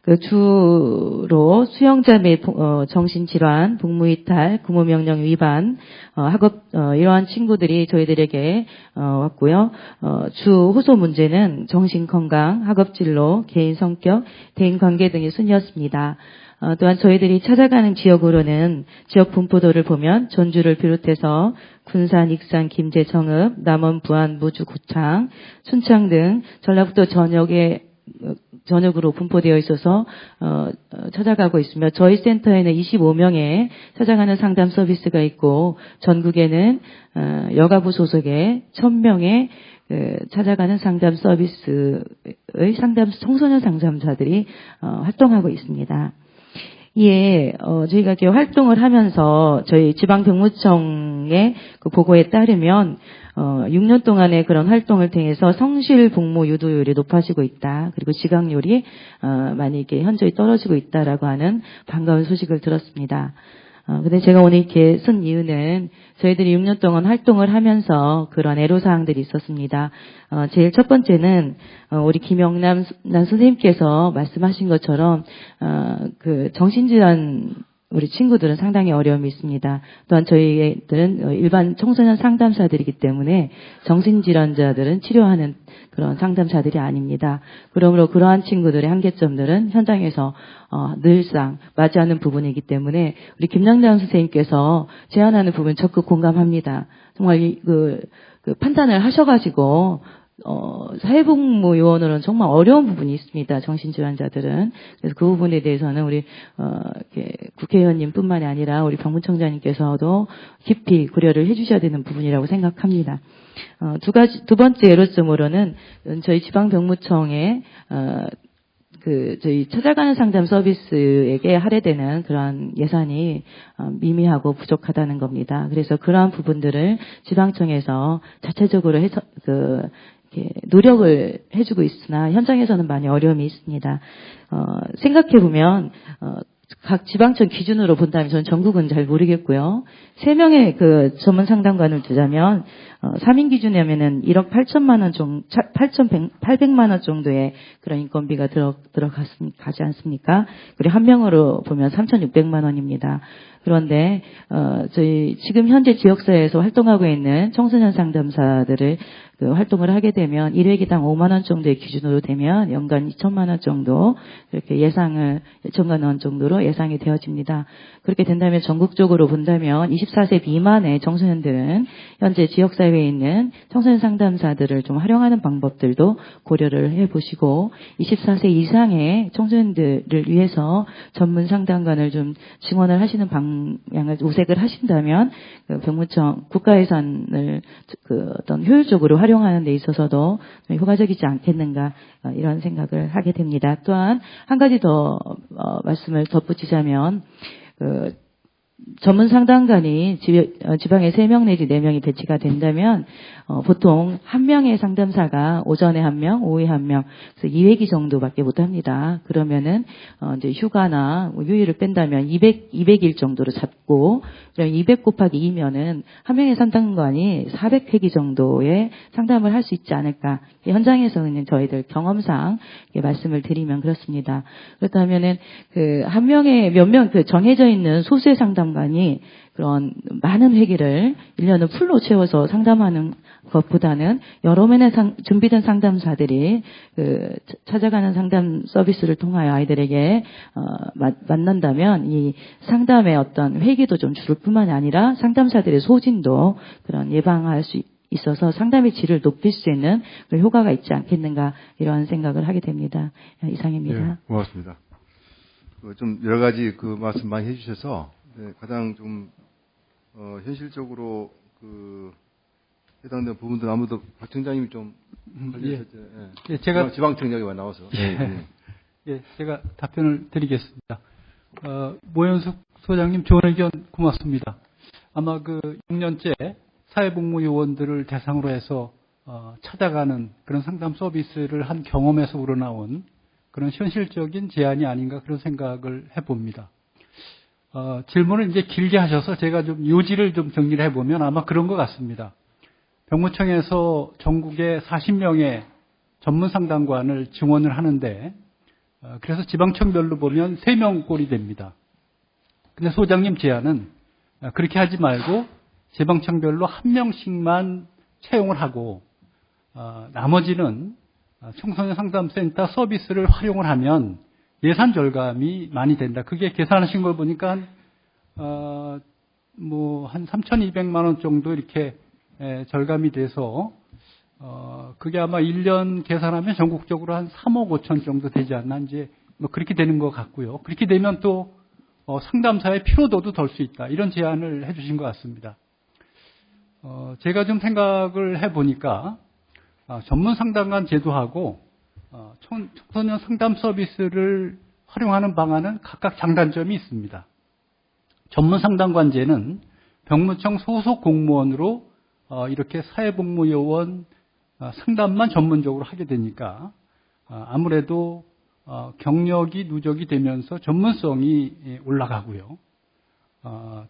그 주로 수영자 및 정신질환, 복무이탈, 근무명령 위반, 학업 이러한 친구들이 저희들에게 왔고요. 주 호소 문제는 정신건강, 학업진로, 개인 성격, 대인관계 등이 순이었습니다. 또한 저희들이 찾아가는 지역으로는 지역 분포도를 보면 전주를 비롯해서 군산, 익산, 김제, 정읍, 남원, 부안, 무주, 고창, 순창 등 전라북도 전역으로 분포되어 있어서 찾아가고 있으며 저희 센터에는 25명의 찾아가는 상담 서비스가 있고 전국에는 여가부 소속의 1000명의 찾아가는 상담 서비스의 청소년 상담사들이 활동하고 있습니다. 이에 저희가 이렇게 활동을 하면서 저희 지방병무청의 그 보고에 따르면 6년 동안의 그런 활동을 통해서 성실 복무 유도율이 높아지고 있다. 그리고 지각률이 많이 이렇게 현저히 떨어지고 있다라고 하는 반가운 소식을 들었습니다. 근데 제가 오늘 이렇게 쓴 이유는 저희들이 6년 동안 활동을 하면서 그런 애로사항들이 있었습니다. 제일 첫 번째는 우리 김영남 선생님께서 말씀하신 것처럼 그 정신질환 우리 친구들은 상당히 어려움이 있습니다. 또한 저희들은 일반 청소년 상담사들이기 때문에 정신질환자들은 치료하는 그런 상담사들이 아닙니다. 그러므로 그러한 친구들의 한계점들은 현장에서 늘상 맞이하는 부분이기 때문에 우리 김영남 선생님께서 제안하는 부분 적극 공감합니다. 정말 그 판단을 하셔가지고 사회복무요원으로는 정말 어려운 부분이 있습니다. 정신질환자들은. 그래서 그 부분에 대해서는 우리 국회의원님뿐만이 아니라 우리 병무청장님께서도 깊이 고려를 해주셔야 되는 부분이라고 생각합니다. 두 번째 애로점으로는 저희 지방병무청에 저희 찾아가는 상담 서비스에게 할애되는 그런 예산이 미미하고 부족하다는 겁니다. 그래서 그러한 부분들을 지방청에서 자체적으로 노력을 해주고 있으나 현장에서는 많이 어려움이 있습니다. 생각해보면 각 지방청 기준으로 본다면 저는 전국은 잘 모르겠고요. 3명의 그 전문 상담관을 두자면 3인 기준이면은 1억 8천만 원 정도, 800만 원 정도의 그런 인건비가 가지 않습니까? 그리고 한 명으로 보면 3,600만 원입니다. 그런데 저희 지금 현재 지역사회에서 활동하고 있는 청소년 상담사들을 활동을 하게 되면 1회기당 5만 원 정도의 기준으로 되면 연간 2천만 원 정도 이렇게 2천만 원 정도로 예상이 되어집니다. 그렇게 된다면 전국적으로 본다면 24세 미만의 청소년들은 현재 지역사회에 있는 청소년 상담사들을 좀 활용하는 방법들도 고려를 해보시고 24세 이상의 청소년들을 위해서 전문 상담관을 좀 증원을 하시는 방향을 우색을 하신다면 병무청 국가 예산을 어떤 효율적으로 활용하는 데 있어서도 좀 효과적이지 않겠는가 이런 생각을 하게 됩니다. 또한 한 가지 더 말씀을 덧붙이자면 전문 상담관이 지방에 3명 내지 4명이 배치가 된다면 보통 한 명의 상담사가 오전에 1명, 오후에 1명, 그래서 2회기 정도밖에 못합니다. 그러면은 이제 휴가나 휴일을 뺀다면 200일 정도로 잡고, 그럼 200 곱하기 2면은 한 명의 상담관이 400회기 정도의 상담을 할 수 있지 않을까. 현장에서는 저희들 경험상 말씀을 드리면 그렇습니다. 그렇다면은 한 명의 몇 명 정해져 있는 소수의 상담관이 그런 많은 회기를 1년을 풀로 채워서 상담하는 것보다는 여러 면의 준비된 상담사들이 찾아가는 상담 서비스를 통하여 아이들에게 만난다면 이 상담의 어떤 회기도 좀 줄을 뿐만이 아니라 상담사들의 소진도 그런 예방할 수 있어서 상담의 질을 높일 수 있는 그런 효과가 있지 않겠는가 이러한 생각을 하게 됩니다. 이상입니다. 네, 고맙습니다. 좀 여러 가지 말씀 많이 해주셔서 가장 좀 현실적으로 해당되는 부분들 아무도 박 청장님이 좀 관리하셨죠. 예, 제가 지방청장이 나와서. 예, 제가 답변을 드리겠습니다. 모현숙 소장님 좋은 의견 고맙습니다. 아마 6년째 사회복무요원들을 대상으로 해서 찾아가는 그런 상담 서비스를 한 경험에서 우러나온 그런 현실적인 제안이 아닌가 그런 생각을 해봅니다. 질문을 이제 길게 하셔서 제가 좀 요지를 좀 정리를 해보면 아마 그런 것 같습니다. 병무청에서 전국에 40명의 전문 상담관을 증원을 하는데 그래서 지방청별로 보면 3명꼴이 됩니다. 근데 소장님 제안은 그렇게 하지 말고 지방청별로 1명씩만 채용을 하고 나머지는 청소년 상담센터 서비스를 활용을 하면 예산 절감이 많이 된다. 그게 계산하신 걸 보니까 한 3,200만 원 정도 이렇게 절감이 돼서 그게 아마 1년 계산하면 전국적으로 한 3억 5천 정도 되지 않나 이제 뭐 그렇게 되는 것 같고요. 그렇게 되면 또 상담사의 피로도도 덜 수 있다. 이런 제안을 해주신 것 같습니다. 제가 좀 생각을 해보니까 전문 상담관 제도하고 청소년 상담 서비스를 활용하는 방안은 각각 장단점이 있습니다. 전문 상담관제는 병무청 소속 공무원으로 이렇게 사회복무요원 상담만 전문적으로 하게 되니까 아무래도 경력이 누적이 되면서 전문성이 올라가고요.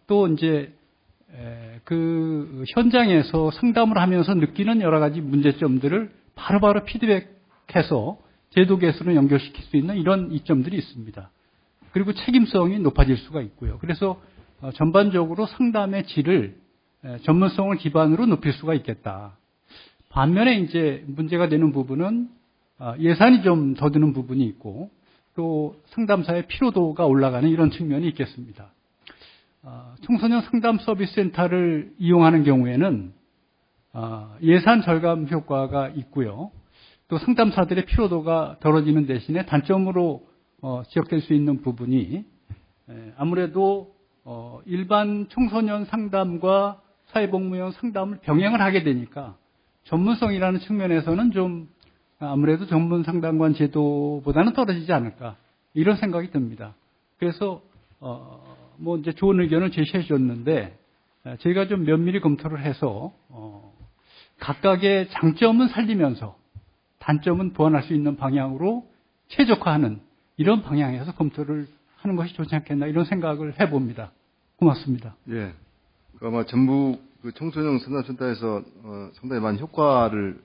또 이제 그 현장에서 상담을 하면서 느끼는 여러 가지 문제점들을 바로바로 피드백해서 제도 개선을 연결시킬 수 있는 이런 이점들이 있습니다. 그리고 책임성이 높아질 수가 있고요. 그래서 전반적으로 상담의 질을 전문성을 기반으로 높일 수가 있겠다. 반면에 이제 문제가 되는 부분은 예산이 좀 더 드는 부분이 있고 또 상담사의 피로도가 올라가는 이런 측면이 있겠습니다. 청소년 상담 서비스 센터를 이용하는 경우에는 예산 절감 효과가 있고요. 또 상담사들의 피로도가 덜어지는 대신에 단점으로 지적될 수 있는 부분이 아무래도 일반 청소년 상담과 사회복무원 상담을 병행을 하게 되니까 전문성이라는 측면에서는 좀 아무래도 전문 상담관 제도보다는 떨어지지 않을까 이런 생각이 듭니다. 그래서 뭐 이제 좋은 의견을 제시해 주셨는데 저희가 좀 면밀히 검토를 해서 각각의 장점은 살리면서 단점은 보완할 수 있는 방향으로 최적화하는 이런 방향에서 검토를 하는 것이 좋지 않겠나 이런 생각을 해봅니다. 고맙습니다. 예. 아마 전북 그 청소년 상담센터에서 상당히 많은 효과를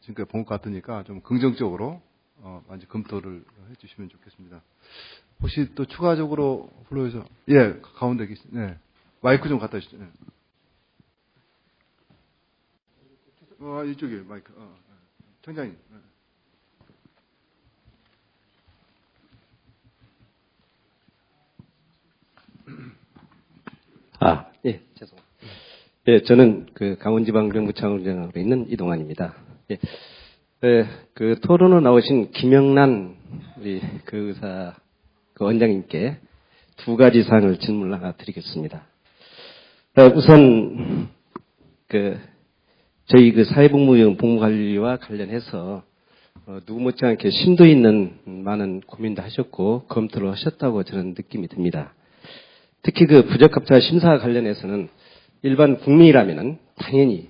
지금까지 본 것 같으니까 좀 긍정적으로 많이 검토를 해주시면 좋겠습니다. 혹시 또 추가적으로 불러주셔서 예 가운데 계신 네 마이크 좀 갖다 주시죠. 네. 이쪽에 마이크 청장님. 예, 죄송합니다. 예, 저는 그 강원지방병무청장으로 있는 이동환입니다. 예, 그 토론으로 나오신 김영란 우리 그 의사 그 원장님께 두 가지 사항을 질문을 하나 드리겠습니다. 우선 저희 그 사회복무원 복무관리와 관련해서 누구 못지않게 심도 있는 많은 고민도 하셨고 검토를 하셨다고 저는 느낌이 듭니다. 특히 그 부적합자 심사 관련해서는 일반 국민이라면은 당연히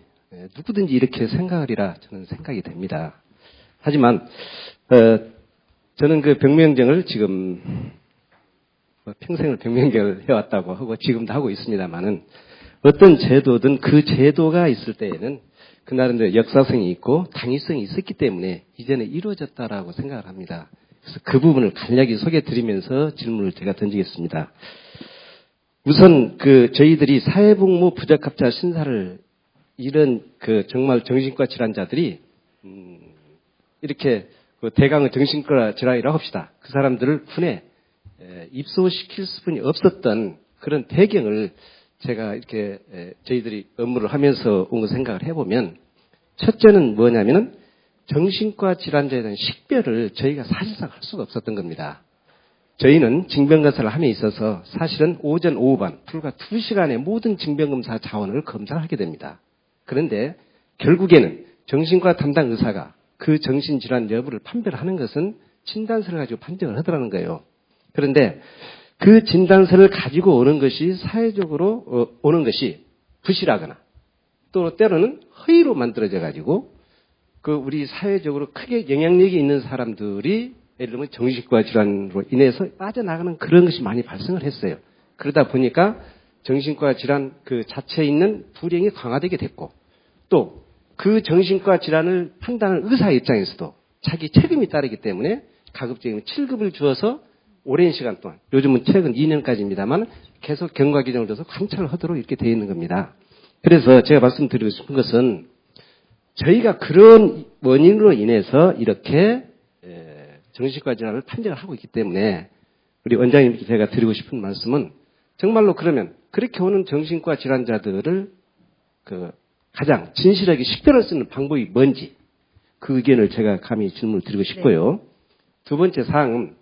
누구든지 이렇게 생각하리라 저는 생각이 됩니다. 하지만 저는 그 병무행정을 지금 평생을 병무행정을 해왔다고 하고 지금도 하고 있습니다만은 어떤 제도든 그 제도가 있을 때에는 그 나름대로 역사성이 있고 당위성이 있었기 때문에 이전에 이루어졌다라고 생각을 합니다. 그래서 그 부분을 간략히 소개드리면서 질문을 제가 던지겠습니다. 우선 저희들이 사회복무 부적합자 심사를 이런 정말 정신과 질환자들이 이렇게 대강의 정신과 질환이라고 합시다. 그 사람들을 군에 입소시킬 수뿐이 없었던 그런 배경을 제가 이렇게 저희들이 업무를 하면서 온 거 생각을 해보면 첫째는 뭐냐면은 정신과 질환자에 대한 식별을 저희가 사실상 할 수가 없었던 겁니다. 저희는 징병검사를 함에 있어서 사실은 오전, 오후반 불과 2시간의 모든 징병검사 자원을 검사를 하게 됩니다. 그런데 결국에는 정신과 담당 의사가 그 정신질환 여부를 판별하는 것은 진단서를 가지고 판정을 하더라는 거예요. 그런데 그 진단서를 가지고 오는 것이 사회적으로 오는 것이 부실하거나 또 때로는 허위로 만들어져 가지고 우리 사회적으로 크게 영향력이 있는 사람들이 예를 들면 정신과 질환으로 인해서 빠져나가는 그런 것이 많이 발생을 했어요. 그러다 보니까 정신과 질환 그 자체에 있는 불행이 강화되게 됐고 또 그 정신과 질환을 판단하는 의사 입장에서도 자기 책임이 따르기 때문에 가급적이면 7급을 주어서 오랜 시간 동안, 요즘은 최근 2년까지입니다만 계속 경과 규정을 둬서 관찰을 하도록 이렇게 되어 있는 겁니다. 그래서 제가 말씀드리고 싶은 것은 저희가 그런 원인으로 인해서 이렇게 정신과 질환을 판정을 하고 있기 때문에 우리 원장님께 제가 드리고 싶은 말씀은 정말로 그러면 그렇게 오는 정신과 질환자들을 가장 진실하게 식별할 수 있는 방법이 뭔지 그 의견을 제가 감히 질문을 드리고 싶고요. 네. 두 번째 사항은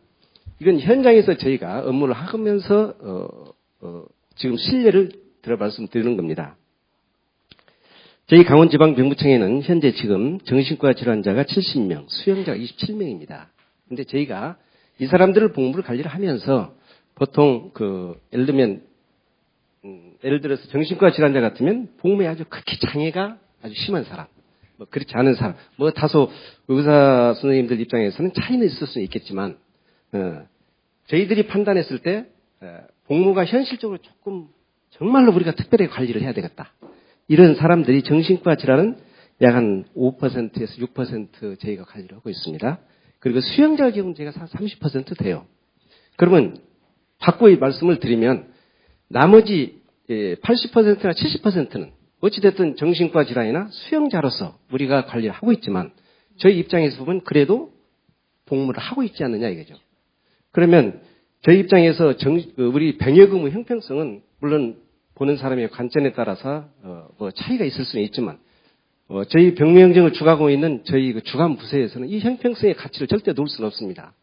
이건 현장에서 저희가 업무를 하면서 지금 실례를 들어 말씀드리는 겁니다. 저희 강원지방병부청에는 현재 지금 정신과 질환자가 70명, 수용자가 27명입니다. 근데 저희가 이 사람들을 복무를 관리를 하면서 보통 예를 들어서 정신과 질환자 같으면 복무에 아주 극히 장애가 아주 심한 사람, 뭐 그렇지 않은 사람, 뭐 다소 의사 선생님들 입장에서는 차이는 있을 수는 있겠지만 저희들이 판단했을 때 복무가 현실적으로 조금 정말로 우리가 특별하게 관리를 해야 되겠다. 이런 사람들이 정신과 질환은 약 한 5%에서 6% 저희가 관리를 하고 있습니다. 그리고 수용자 경우 제가 30% 돼요. 그러면 바꾸어 말씀을 드리면 나머지 80%나 70%는 어찌됐든 정신과 질환이나 수용자로서 우리가 관리를 하고 있지만 저희 입장에서 보면 그래도 복무를 하고 있지 않느냐 이거죠. 그러면 저희 입장에서 우리 병역 의무 형평성은 물론 보는 사람의 관점에 따라서 뭐 차이가 있을 수는 있지만 저희 병무행정을 주관하고 있는 저희 주관 부서에서는 이 형평성의 가치를 절대 놓을 수는 없습니다.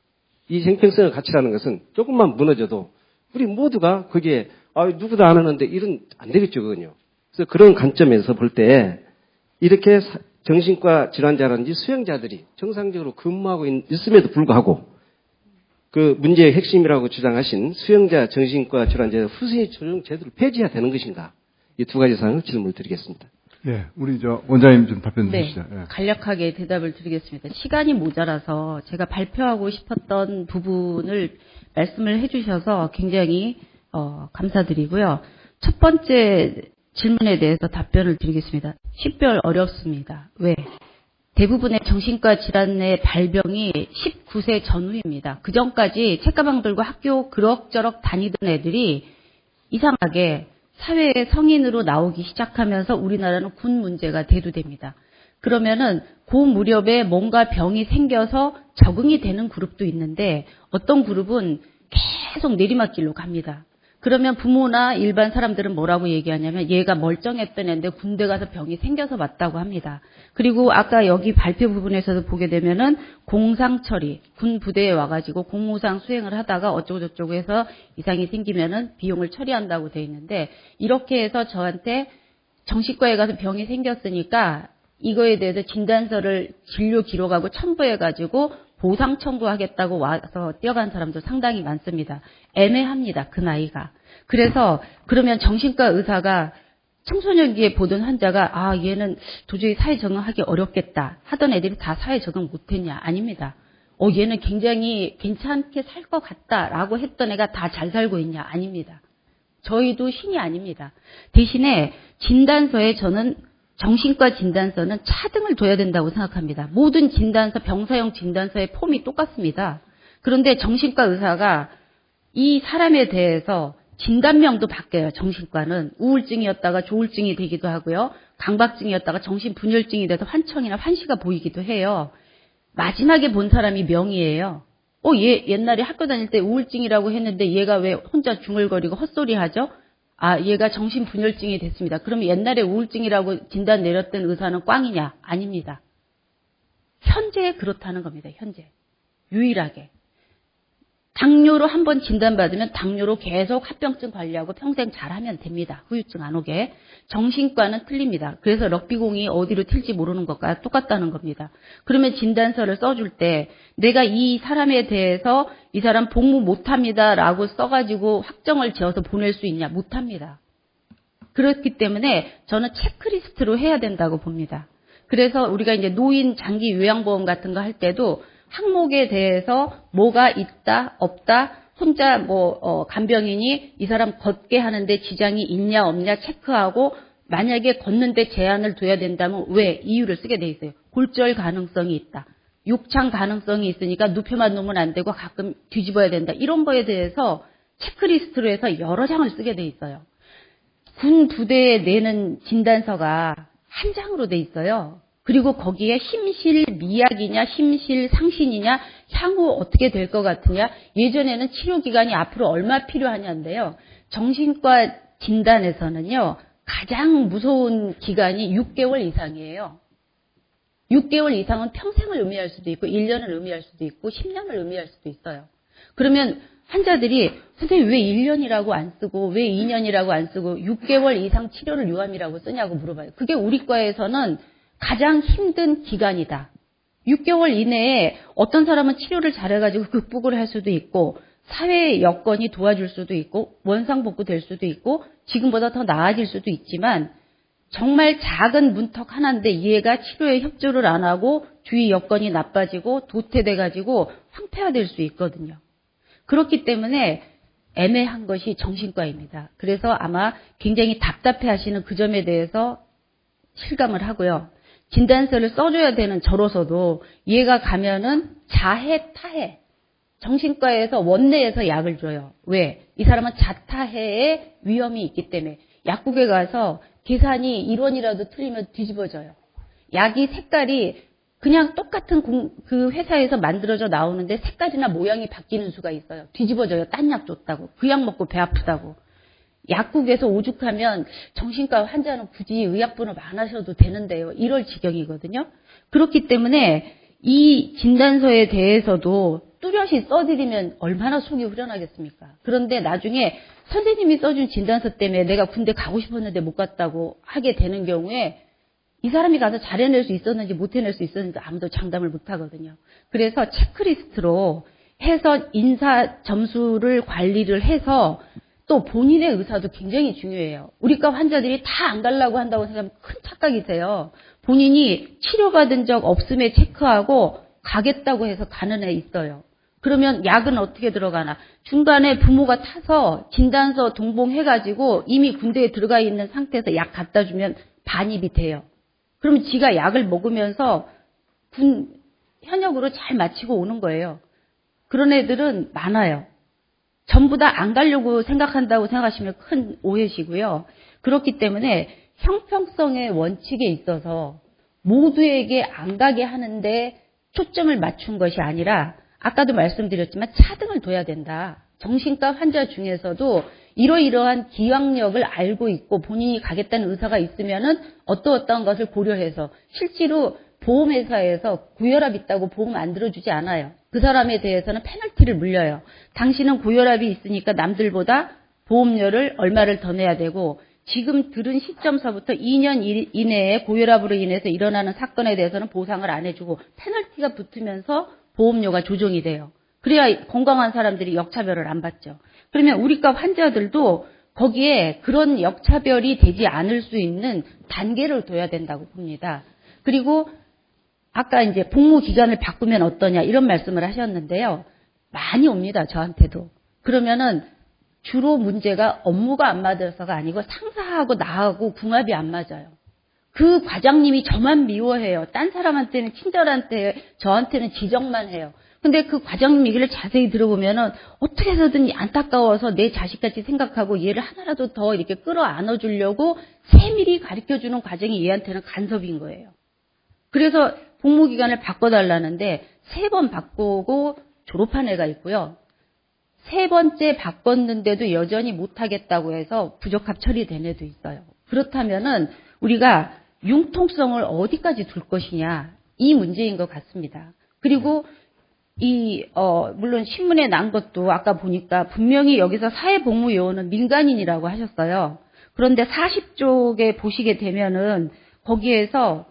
이 형평성의 가치라는 것은 조금만 무너져도 우리 모두가 거기에 누구도 안 하는데 이런 안 되겠죠, 그건요. 그래서 그런 관점에서 볼 때 이렇게 정신과 질환자라든지 수용자들이 정상적으로 근무하고 있음에도 불구하고 그 문제의 핵심이라고 주장하신 수용자 정신과 질환자 후순위 조정 제도를 폐지해야 되는 것인가? 이 두 가지 사항을 질문을 드리겠습니다. 네, 우리 원장님 좀 답변 네, 주시죠. 네. 간략하게 대답을 드리겠습니다. 시간이 모자라서 제가 발표하고 싶었던 부분을 말씀을 해주셔서 굉장히 감사드리고요. 첫 번째 질문에 대해서 답변을 드리겠습니다. 식별 어렵습니다. 왜? 대부분의 정신과 질환의 발병이 19세 전후입니다. 그 전까지 책가방 들고 학교 그럭저럭 다니던 애들이 이상하게 사회의 성인으로 나오기 시작하면서 우리나라는 군 문제가 대두됩니다. 그러면은 그 무렵에 뭔가 병이 생겨서 적응이 되는 그룹도 있는데 어떤 그룹은 계속 내리막길로 갑니다. 그러면 부모나 일반 사람들은 뭐라고 얘기하냐면 얘가 멀쩡했던 애인데 군대 가서 병이 생겨서 왔다고 합니다. 그리고 아까 여기 발표 부분에서도 보게 되면은 공상 처리, 군 부대에 와가지고 공무상 수행을 하다가 어쩌고저쩌고 해서 이상이 생기면은 비용을 처리한다고 돼 있는데 이렇게 해서 저한테 정신과에 가서 병이 생겼으니까 이거에 대해서 진단서를 진료 기록하고 첨부해가지고 보상 청구하겠다고 와서 뛰어간 사람도 상당히 많습니다. 애매합니다. 그 나이가. 그래서 그러면 정신과 의사가 청소년기에 보던 환자가 얘는 도저히 사회 적응하기 어렵겠다 하던 애들이 다 사회 적응 못했냐? 아닙니다. 얘는 굉장히 괜찮게 살 것 같다라고 했던 애가 다 잘 살고 있냐? 아닙니다. 저희도 신이 아닙니다. 대신에 진단서에 저는 정신과 진단서는 차등을 둬야 된다고 생각합니다. 모든 진단서, 병사용 진단서의 폼이 똑같습니다. 그런데 정신과 의사가 이 사람에 대해서 진단명도 바뀌어요. 정신과는 우울증이었다가 조울증이 되기도 하고요. 강박증이었다가 정신분열증이 돼서 환청이나 환시가 보이기도 해요. 마지막에 본 사람이 명이에요. 얘 옛날에 학교 다닐 때 우울증이라고 했는데 얘가 왜 혼자 중얼거리고 헛소리하죠? 얘가 정신분열증이 됐습니다. 그러면 옛날에 우울증이라고 진단 내렸던 의사는 꽝이냐? 아닙니다. 현재 그렇다는 겁니다. 현재. 유일하게. 당뇨로 한번 진단받으면 당뇨로 계속 합병증 관리하고 평생 잘하면 됩니다. 후유증 안 오게. 정신과는 틀립니다. 그래서 럭비공이 어디로 튈지 모르는 것과 똑같다는 겁니다. 그러면 진단서를 써줄 때 내가 이 사람에 대해서 이 사람 복무 못합니다 라고 써가지고 확정을 지어서 보낼 수 있냐? 못합니다. 그렇기 때문에 저는 체크리스트로 해야 된다고 봅니다. 그래서 우리가 이제 노인 장기 요양보험 같은 거 할 때도 항목에 대해서 뭐가 있다, 없다, 혼자 간병인이 이 사람 걷게 하는데 지장이 있냐, 없냐 체크하고 만약에 걷는데 제한을 둬야 된다면 왜? 이유를 쓰게 돼 있어요. 골절 가능성이 있다. 욕창 가능성이 있으니까 눕혀만 놓으면 안 되고 가끔 뒤집어야 된다. 이런 거에 대해서 체크리스트로 해서 여러 장을 쓰게 돼 있어요. 군 부대에 내는 진단서가 한 장으로 돼 있어요. 그리고 거기에 심실 미약이냐 심실 상신이냐 향후 어떻게 될 것 같으냐 예전에는 치료기간이 앞으로 얼마 필요하냐인데요. 정신과 진단에서는요. 가장 무서운 기간이 6개월 이상이에요. 6개월 이상은 평생을 의미할 수도 있고 1년을 의미할 수도 있고 10년을 의미할 수도 있어요. 그러면 환자들이 선생님 왜 1년이라고 안 쓰고 왜 2년이라고 안 쓰고 6개월 이상 치료를 유암이라고 쓰냐고 물어봐요. 그게 우리 과에서는 가장 힘든 기간이다. 6개월 이내에 어떤 사람은 치료를 잘해가지고 극복을 할 수도 있고 사회의 여건이 도와줄 수도 있고 원상복구될 수도 있고 지금보다 더 나아질 수도 있지만 정말 작은 문턱 하나인데 얘가 치료에 협조를 안 하고 주위 여건이 나빠지고 도태돼가지고 황폐화될 수 있거든요. 그렇기 때문에 애매한 것이 정신과입니다. 그래서 아마 굉장히 답답해 하시는 그 점에 대해서 실감을 하고요. 진단서를 써줘야 되는 저로서도 얘가 가면은 자해, 타해. 정신과에서 원내에서 약을 줘요. 왜? 이 사람은 자타해의 위험이 있기 때문에 약국에 가서 계산이 1원이라도 틀리면 뒤집어져요. 약이 색깔이 그냥 똑같은 그 회사에서 만들어져 나오는데 색깔이나 모양이 바뀌는 수가 있어요. 뒤집어져요. 딴 약 줬다고. 그 약 먹고 배 아프다고. 약국에서 오죽하면 정신과 환자는 굳이 의약분업 안 하셔도 되는데요. 이럴 지경이거든요. 그렇기 때문에 이 진단서에 대해서도 뚜렷이 써드리면 얼마나 속이 후련하겠습니까? 그런데 나중에 선생님이 써준 진단서 때문에 내가 군대 가고 싶었는데 못 갔다고 하게 되는 경우에 이 사람이 가서 잘 해낼 수 있었는지 못 해낼 수 있었는지 아무도 장담을 못 하거든요. 그래서 체크리스트로 해서 인사 점수를 관리를 해서 또 본인의 의사도 굉장히 중요해요. 우리과 환자들이 다 안 가려고 한다고 생각하면 큰 착각이세요. 본인이 치료받은 적 없음에 체크하고 가겠다고 해서 가는 애 있어요. 그러면 약은 어떻게 들어가나. 중간에 부모가 타서 진단서 동봉해가지고 이미 군대에 들어가 있는 상태에서 약 갖다 주면 반입이 돼요. 그러면 지가 약을 먹으면서 군 현역으로 잘 마치고 오는 거예요. 그런 애들은 많아요. 전부 다 안 가려고 생각한다고 생각하시면 큰 오해시고요. 그렇기 때문에 형평성의 원칙에 있어서 모두에게 안 가게 하는데 초점을 맞춘 것이 아니라 아까도 말씀드렸지만 차등을 둬야 된다. 정신과 환자 중에서도 이러이러한 기왕력을 알고 있고 본인이 가겠다는 의사가 있으면은 어떠어떠한 것을 고려해서 실제로 보험회사에서 고혈압 있다고 보험 안 들어주지 않아요. 그 사람에 대해서는 페널티를 물려요. 당신은 고혈압이 있으니까 남들보다 보험료를 얼마를 더 내야 되고 지금 들은 시점서부터 2년 이내에 고혈압으로 인해서 일어나는 사건에 대해서는 보상을 안 해주고 페널티가 붙으면서 보험료가 조정이 돼요. 그래야 건강한 사람들이 역차별을 안 받죠. 그러면 우리과 환자들도 거기에 그런 역차별이 되지 않을 수 있는 단계를 둬야 된다고 봅니다. 그리고 아까 이제 복무 기간을 바꾸면 어떠냐 이런 말씀을 하셨는데요. 많이 옵니다. 저한테도. 그러면은 주로 문제가 업무가 안 맞아서가 아니고 상사하고 나하고 궁합이 안 맞아요. 그 과장님이 저만 미워해요. 딴 사람한테는 친절한테 저한테는 지적만 해요. 근데 그 과장님 얘기를 자세히 들어보면은 어떻게 해서든 안타까워서 내 자식같이 생각하고 얘를 하나라도 더 이렇게 끌어안아 주려고 세밀히 가르쳐주는 과정이 얘한테는 간섭인 거예요. 그래서 복무기간을 바꿔달라는데 3번 바꾸고 졸업한 애가 있고요. 3번째 바꿨는데도 여전히 못하겠다고 해서 부적합 처리된 애도 있어요. 그렇다면은 우리가 융통성을 어디까지 둘 것이냐 이 문제인 것 같습니다. 그리고 물론 신문에 난 것도 아까 보니까 분명히 여기서 사회복무요원은 민간인이라고 하셨어요. 그런데 40쪽에 보시게 되면은 거기에서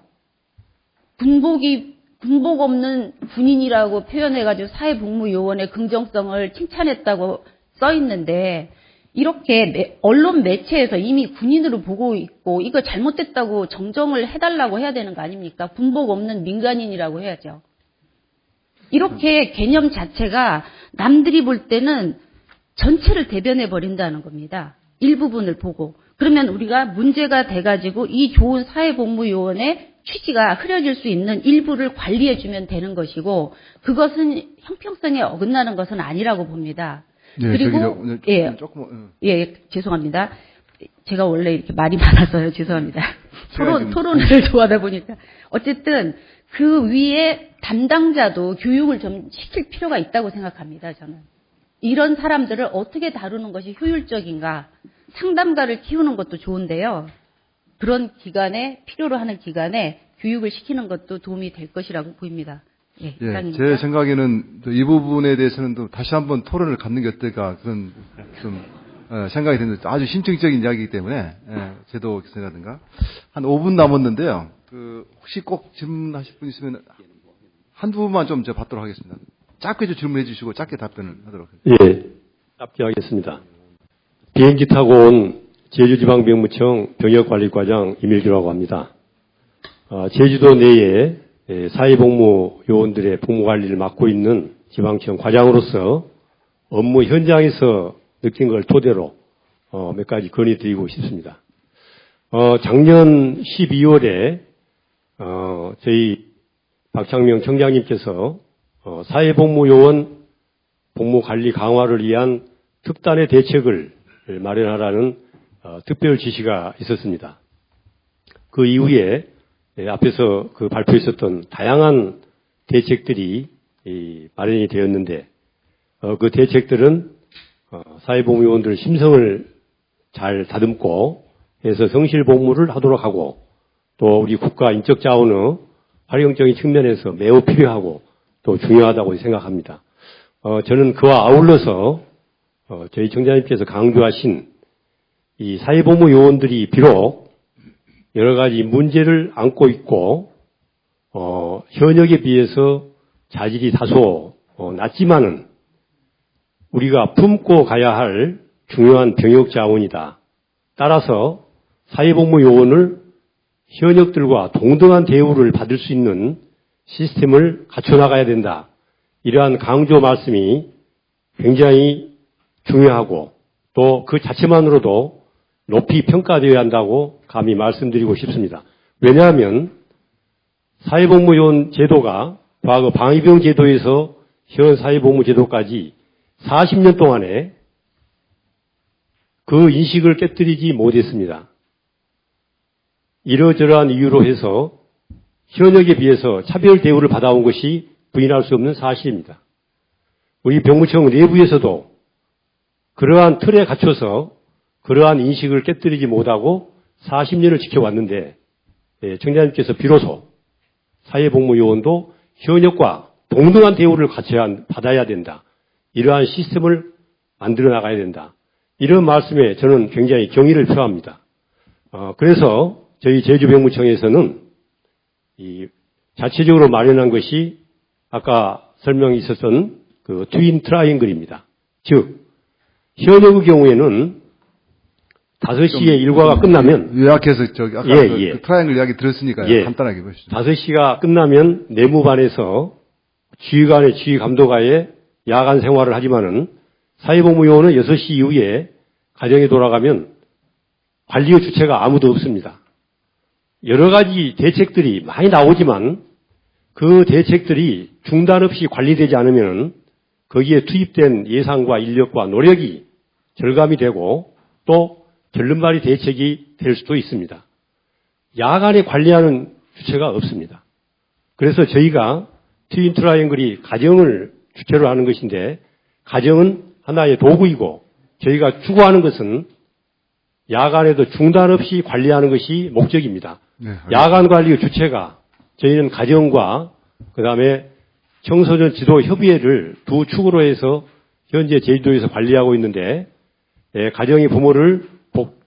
군복 없는 군인이라고 표현해가지고 사회복무요원의 긍정성을 칭찬했다고 써 있는데 이렇게 언론 매체에서 이미 군인으로 보고 있고 이거 잘못됐다고 정정을 해달라고 해야 되는 거 아닙니까? 군복 없는 민간인이라고 해야죠. 이렇게 개념 자체가 남들이 볼 때는 전체를 대변해 버린다는 겁니다. 일부분을 보고. 그러면 우리가 문제가 돼가지고 이 좋은 사회복무요원의 취지가 흐려질 수 있는 일부를 관리해주면 되는 것이고 그것은 형평성에 어긋나는 것은 아니라고 봅니다. 네, 그리고 조금 죄송합니다. 제가 원래 이렇게 말이 많아서요. 죄송합니다. 토론을 좋아하다 보니까 어쨌든 그 위에 담당자도 교육을 좀 시킬 필요가 있다고 생각합니다. 저는 이런 사람들을 어떻게 다루는 것이 효율적인가 상담가를 키우는 것도 좋은데요. 그런 기관에 필요로 하는 기관에 교육을 시키는 것도 도움이 될 것이라고 보입니다. 예, 제 생각에는 이 부분에 대해서는 또 다시 한번 토론을 갖는 게 어떨까 그런 좀 생각이 드는데 아주 심층적인 이야기이기 때문에 제도 교수라든가 한 5분 남았는데요. 혹시 꼭 질문하실 분 있으면 한두 분만 좀 제가 받도록 하겠습니다. 짧게 좀 질문해 주시고 짧게 답변을 하도록 하겠습니다. 예, 짧게 하겠습니다. 비행기 타고 온 제주지방병무청 병역관리과장 이밀규라고 합니다. 제주도 내에 사회복무 요원들의 복무관리를 맡고 있는 지방청 과장으로서 업무 현장에서 느낀 걸 토대로 몇 가지 건의드리고 싶습니다. 작년 12월에 저희 박창명 청장님께서 사회복무요원 복무관리 강화를 위한 특단의 대책을 마련하라는 특별 지시가 있었습니다. 그 이후에 앞에서 발표했었던 다양한 대책들이 마련이 되었는데 그 대책들은 사회복무요원들 심성을 잘 다듬고 해서 성실복무를 하도록 하고 또 우리 국가 인적자원의 활용적인 측면에서 매우 필요하고 또 중요하다고 생각합니다. 저는 그와 아울러서 저희 청장님께서 강조하신 이 사회복무 요원들이 비록 여러 가지 문제를 안고 있고 현역에 비해서 자질이 다소 낮지만은 우리가 품고 가야 할 중요한 병역 자원이다. 따라서 사회복무 요원을 현역들과 동등한 대우를 받을 수 있는 시스템을 갖춰나가야 된다. 이러한 강조 말씀이 굉장히 중요하고 또 그 자체만으로도 높이 평가되어야 한다고 감히 말씀드리고 싶습니다. 왜냐하면 사회복무요원 제도가 과거 방위병 제도에서 현 사회복무 제도까지 40년 동안에 그 인식을 깨뜨리지 못했습니다. 이러저러한 이유로 해서 현역에 비해서 차별 대우를 받아온 것이 부인할 수 없는 사실입니다. 우리 병무청 내부에서도 그러한 틀에 갖춰서 그러한 인식을 깨뜨리지 못하고 40년을 지켜왔는데 청장님께서 비로소 사회복무요원도 현역과 동등한 대우를 받아야 된다. 이러한 시스템을 만들어 나가야 된다. 이런 말씀에 저는 굉장히 경의를 표합니다. 그래서 저희 제주병무청에서는 이 자체적으로 마련한 것이 아까 설명이 있었던 그 트윈 트라이앵글입니다. 즉 현역의 경우에는 5시에 일과가 끝나면 요약해서 아까 그 트라이앵글 이야기 들었으니까요. 간단하게 보시죠. 5시가 끝나면 내무반에서 지휘관의 지휘감독하에 야간 생활을 하지만은 사회복무요원은 6시 이후에 가정에 돌아가면 관리의 주체가 아무도 없습니다. 여러 가지 대책들이 많이 나오지만 그 대책들이 중단 없이 관리되지 않으면 거기에 투입된 예산과 인력과 노력이 절감이 되고 또 결론발이 대책이 될 수도 있습니다. 야간에 관리하는 주체가 없습니다. 그래서 저희가 트윈 트라이앵글이 가정을 주체로 하는 것인데 가정은 하나의 도구이고 저희가 추구하는 것은 야간에도 중단 없이 관리하는 것이 목적입니다. 네, 야간 관리의 주체가 저희는 가정과 그다음에 청소년 지도 협의회를 두 축으로 해서 현재 제주도에서 관리하고 있는데 가정의 부모를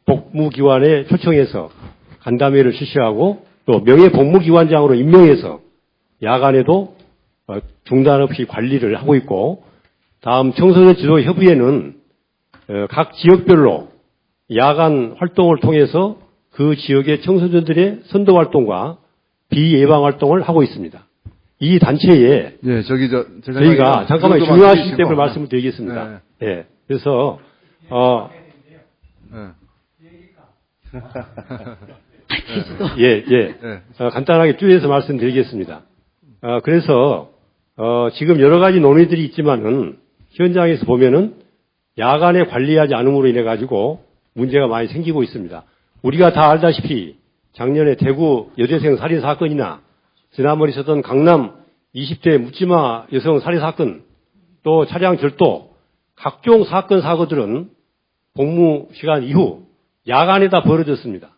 복무기관에 초청해서 간담회를 실시하고 또 명예복무기관장으로 임명해서 야간에도 중단 없이 관리를 하고 있고 다음 청소년 지도 협의회는 각 지역별로 야간 활동을 통해서 그 지역의 청소년들의 선도 활동과 비예방 활동을 하고 있습니다. 이 단체에 저희가 잠깐만 중요하신 때문에 말씀을 드리겠습니다. 네. 그래서 제주도. 간단하게 쪼개서 말씀드리겠습니다. 그래서 지금 여러 가지 논의들이 있지만은 현장에서 보면은 야간에 관리하지 않음으로 인해 가지고 문제가 많이 생기고 있습니다. 우리가 다 알다시피 작년에 대구 여대생 살인 사건이나 지난번에 있었던 강남 20대 묻지마 여성 살인 사건, 또 차량 절도, 각종 사건 사고들은 복무 시간 이후 야간에다 벌어졌습니다.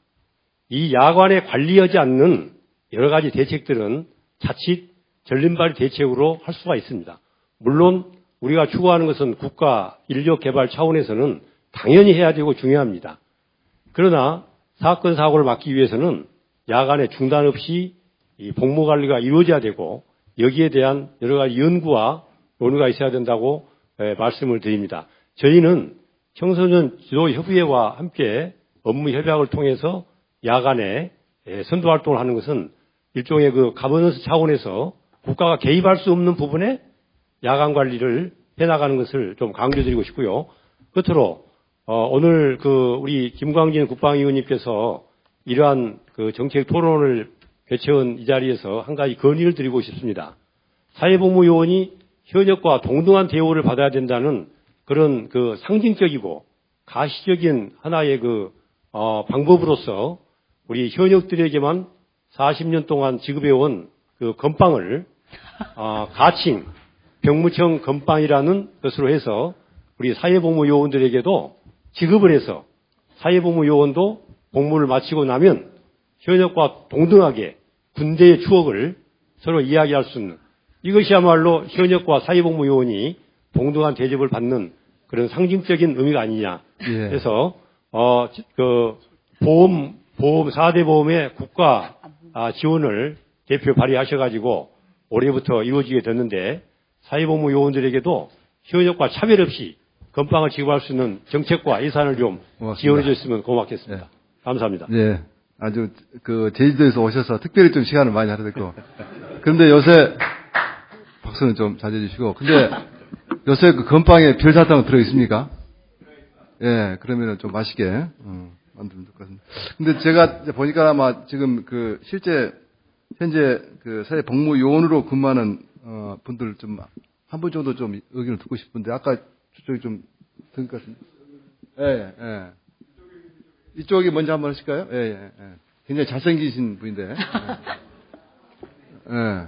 이 야간에 관리하지 않는 여러 가지 대책들은 자칫 전림발이 대책으로 할 수가 있습니다. 물론 우리가 추구하는 것은 국가 인력 개발 차원에서는 당연히 해야 되고 중요합니다. 그러나 사건 사고를 막기 위해서는 야간에 중단 없이 이 복무 관리가 이루어져야 되고 여기에 대한 여러 가지 연구와 논의가 있어야 된다고 말씀을 드립니다. 저희는 청소년 지도협의회와 함께 업무 협약을 통해서 야간에 선도 활동을 하는 것은 일종의 그 가버넌스 차원에서 국가가 개입할 수 없는 부분에 야간 관리를 해나가는 것을 좀 강조드리고 싶고요. 끝으로 오늘 우리 김광진 국방위원님께서 이러한 그 정책 토론을 개최한 이 자리에서 한 가지 건의를 드리고 싶습니다. 사회복무요원이 현역과 동등한 대우를 받아야 된다는 그런 그 상징적이고 가시적인 하나의 방법으로서 우리 현역들에게만 40년 동안 지급해온 그 건빵을 가칭 병무청 건빵이라는 것으로 해서 우리 사회복무요원들에게도 지급을 해서 사회복무요원도 복무를 마치고 나면 현역과 동등하게 군대의 추억을 서로 이야기할 수 있는, 이것이야말로 현역과 사회복무요원이 동등한 대접을 받는 그런 상징적인 의미가 아니냐. 그래서 보험 4대 보험의 국가 지원을 대표 발의하셔가지고 올해부터 이루어지게 됐는데 사회복무요원들에게도 현역과 차별 없이 건빵을 지급할 수 있는 정책과 예산을 좀 지원해 주셨으면 고맙겠습니다. 감사합니다. 네. 아주 제주도에서 오셔서 특별히 좀 시간을 많이 할애됐고, 그런데 요새 박수는 좀 자제해 주시고, 근데 요새 그 건빵에 별사탕 들어 있습니까? 예, 그러면은 좀 맛있게 만들면 될 것 같습니다. 근데 제가 이제 보니까 아마 지금 실제 현재 사회복무요원으로 근무하는 분들 좀 한 분 정도 좀 의견을 듣고 싶은데, 아까 저쪽이 좀 든 것 같습니다. 예. 이쪽이 먼저 한번 하실까요? 예. 굉장히 잘생기신 분인데. 예.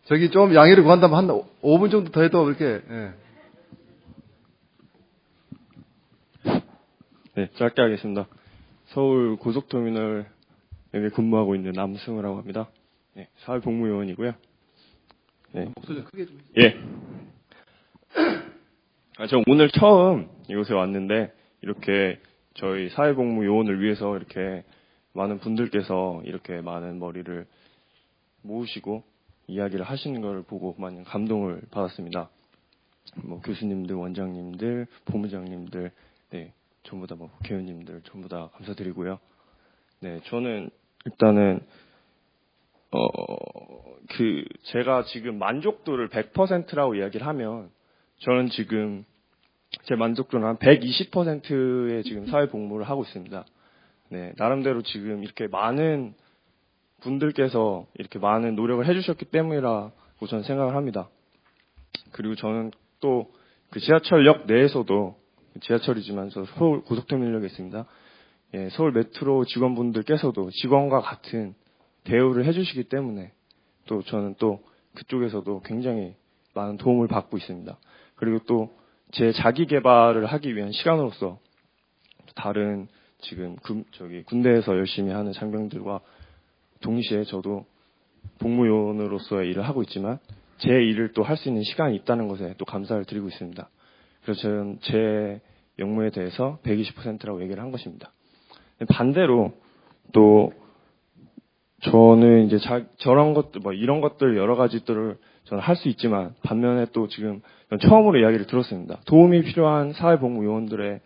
저기 좀 양해를 구한다면 한 5분 정도 더 해도 이렇게, 예. 네, 짧게 하겠습니다. 서울 고속터미널에 근무하고 있는 남승우라고 합니다. 네, 사회복무요원이고요. 네. 목소리 좀 크게 좀. 예. 저 오늘 처음 이곳에 왔는데 이렇게 저희 사회복무요원을 위해서 이렇게 많은 분들께서 이렇게 많은 머리를 모으시고 이야기를 하시는 걸 보고 많이 감동을 받았습니다. 교수님들, 원장님들, 본부장님들, 네, 전부 다 국회의원님들 전부 다 감사드리고요. 네, 저는 일단은 제가 지금 만족도를 100%라고 이야기를 하면 저는 지금 제 만족도는 한 120%의 지금 사회복무를 하고 있습니다. 네, 나름대로 지금 이렇게 많은 분들께서 이렇게 많은 노력을 해주셨기 때문이라고 저는 생각을 합니다. 그리고 저는 또 그 지하철역 내에서도 지하철이지만 저 서울 고속터미널역에 있습니다. 예, 서울 메트로 직원분들께서도 직원과 같은 대우를 해주시기 때문에 또 저는 또 그쪽에서도 굉장히 많은 도움을 받고 있습니다. 그리고 또 제 자기 개발을 하기 위한 시간으로서 다른 지금 군대에서 열심히 하는 장병들과 동시에 저도 복무요원으로서의 일을 하고 있지만 제 일을 또 할 수 있는 시간이 있다는 것에 또 감사를 드리고 있습니다. 그래서 저는 제 역무에 대해서 120%라고 얘기를 한 것입니다. 반대로 또 저는 이제 저런 것들 이런 것들 여러 가지들을 저는 할 수 있지만 반면에 또 지금 처음으로 이야기를 들었습니다. 도움이 필요한 사회복무요원들에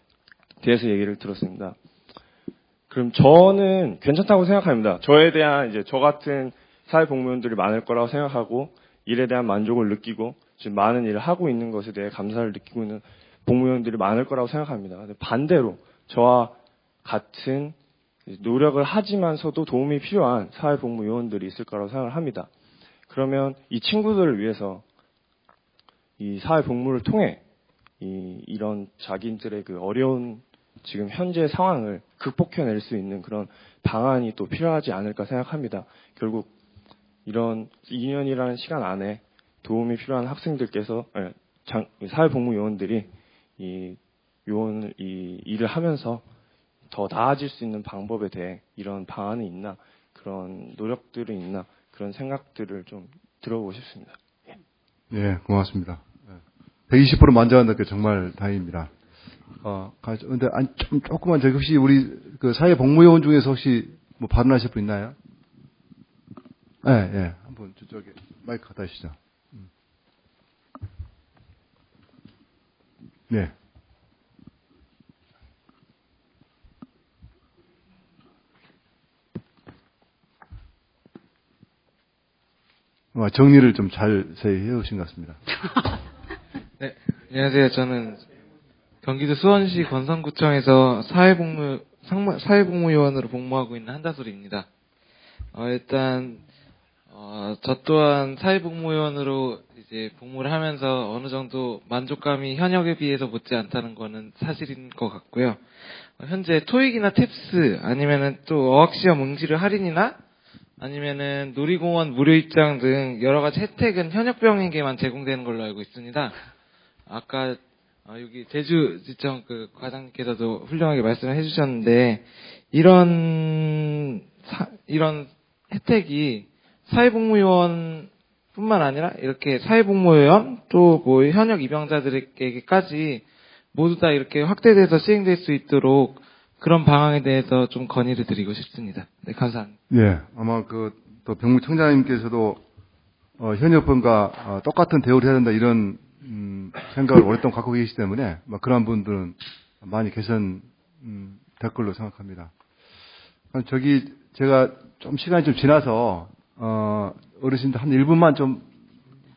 대해서 얘기를 들었습니다. 그럼 저는 괜찮다고 생각합니다. 저에 대한 이제 저 같은 사회복무요원들이 많을 거라고 생각하고 일에 대한 만족을 느끼고 지금 많은 일을 하고 있는 것에 대해 감사를 느끼고 있는 복무요원들이 많을 거라고 생각합니다. 근데 반대로 저와 같은 노력을 하지만서도 도움이 필요한 사회복무요원들이 있을 거라고 생각을 합니다. 그러면 이 친구들을 위해서 이 사회복무를 통해 이런 자기들의 그 어려운 지금 현재 상황을 극복해낼 수 있는 그런 방안이 또 필요하지 않을까 생각합니다. 결국 이런 2년이라는 시간 안에 도움이 필요한 학생들께서 사회복무요원들이 이 일을 하면서 더 나아질 수 있는 방법에 대해 이런 방안이 있나, 그런 노력들이 있나, 그런 생각들을 좀 들어보고 싶습니다. 예, 고맙습니다. 120% 만족한다니까 정말 다행입니다. 근데 조금만 저기 혹시 우리 그 사회복무요원 중에서 혹시 뭐 발언하실 분 있나요? 예. 한번 저쪽에 마이크 갖다 주시죠. 네. 정리를 좀 자세히 해오신 것 같습니다. 네, 안녕하세요. 저는 경기도 수원시 권성구청에서 사회복무요원으로 복무하고 있는 한다솔입니다. 일단 저 또한 사회복무요원으로 이제 복무를 하면서 어느 정도 만족감이 현역에 비해서 못지 않다는 거는 사실인 것 같고요. 현재 토익이나 탭스 아니면은 또 어학시험 응시료 할인이나 아니면은 놀이공원 무료 입장 등 여러 가지 혜택은 현역병에게만 제공되는 걸로 알고 있습니다. 아까 여기 제주지청 그 과장님께서도 훌륭하게 말씀을 해주셨는데 이런 혜택이 사회복무요원뿐만 아니라 이렇게 사회복무요원 또 뭐 현역 입영자들에게까지 모두 다 이렇게 확대돼서 시행될 수 있도록 그런 방향에 대해서 좀 건의를 드리고 싶습니다. 네, 감사합니다. 예, 아마 또 병무청장님께서도 현역분과 똑같은 대우를 해야 된다 이런 생각을 오랫동안 갖고 계시기 때문에 그런 분들은 많이 개선될 걸로 생각합니다. 제가 좀 시간이 좀 지나서 어르신들 한 1분만 좀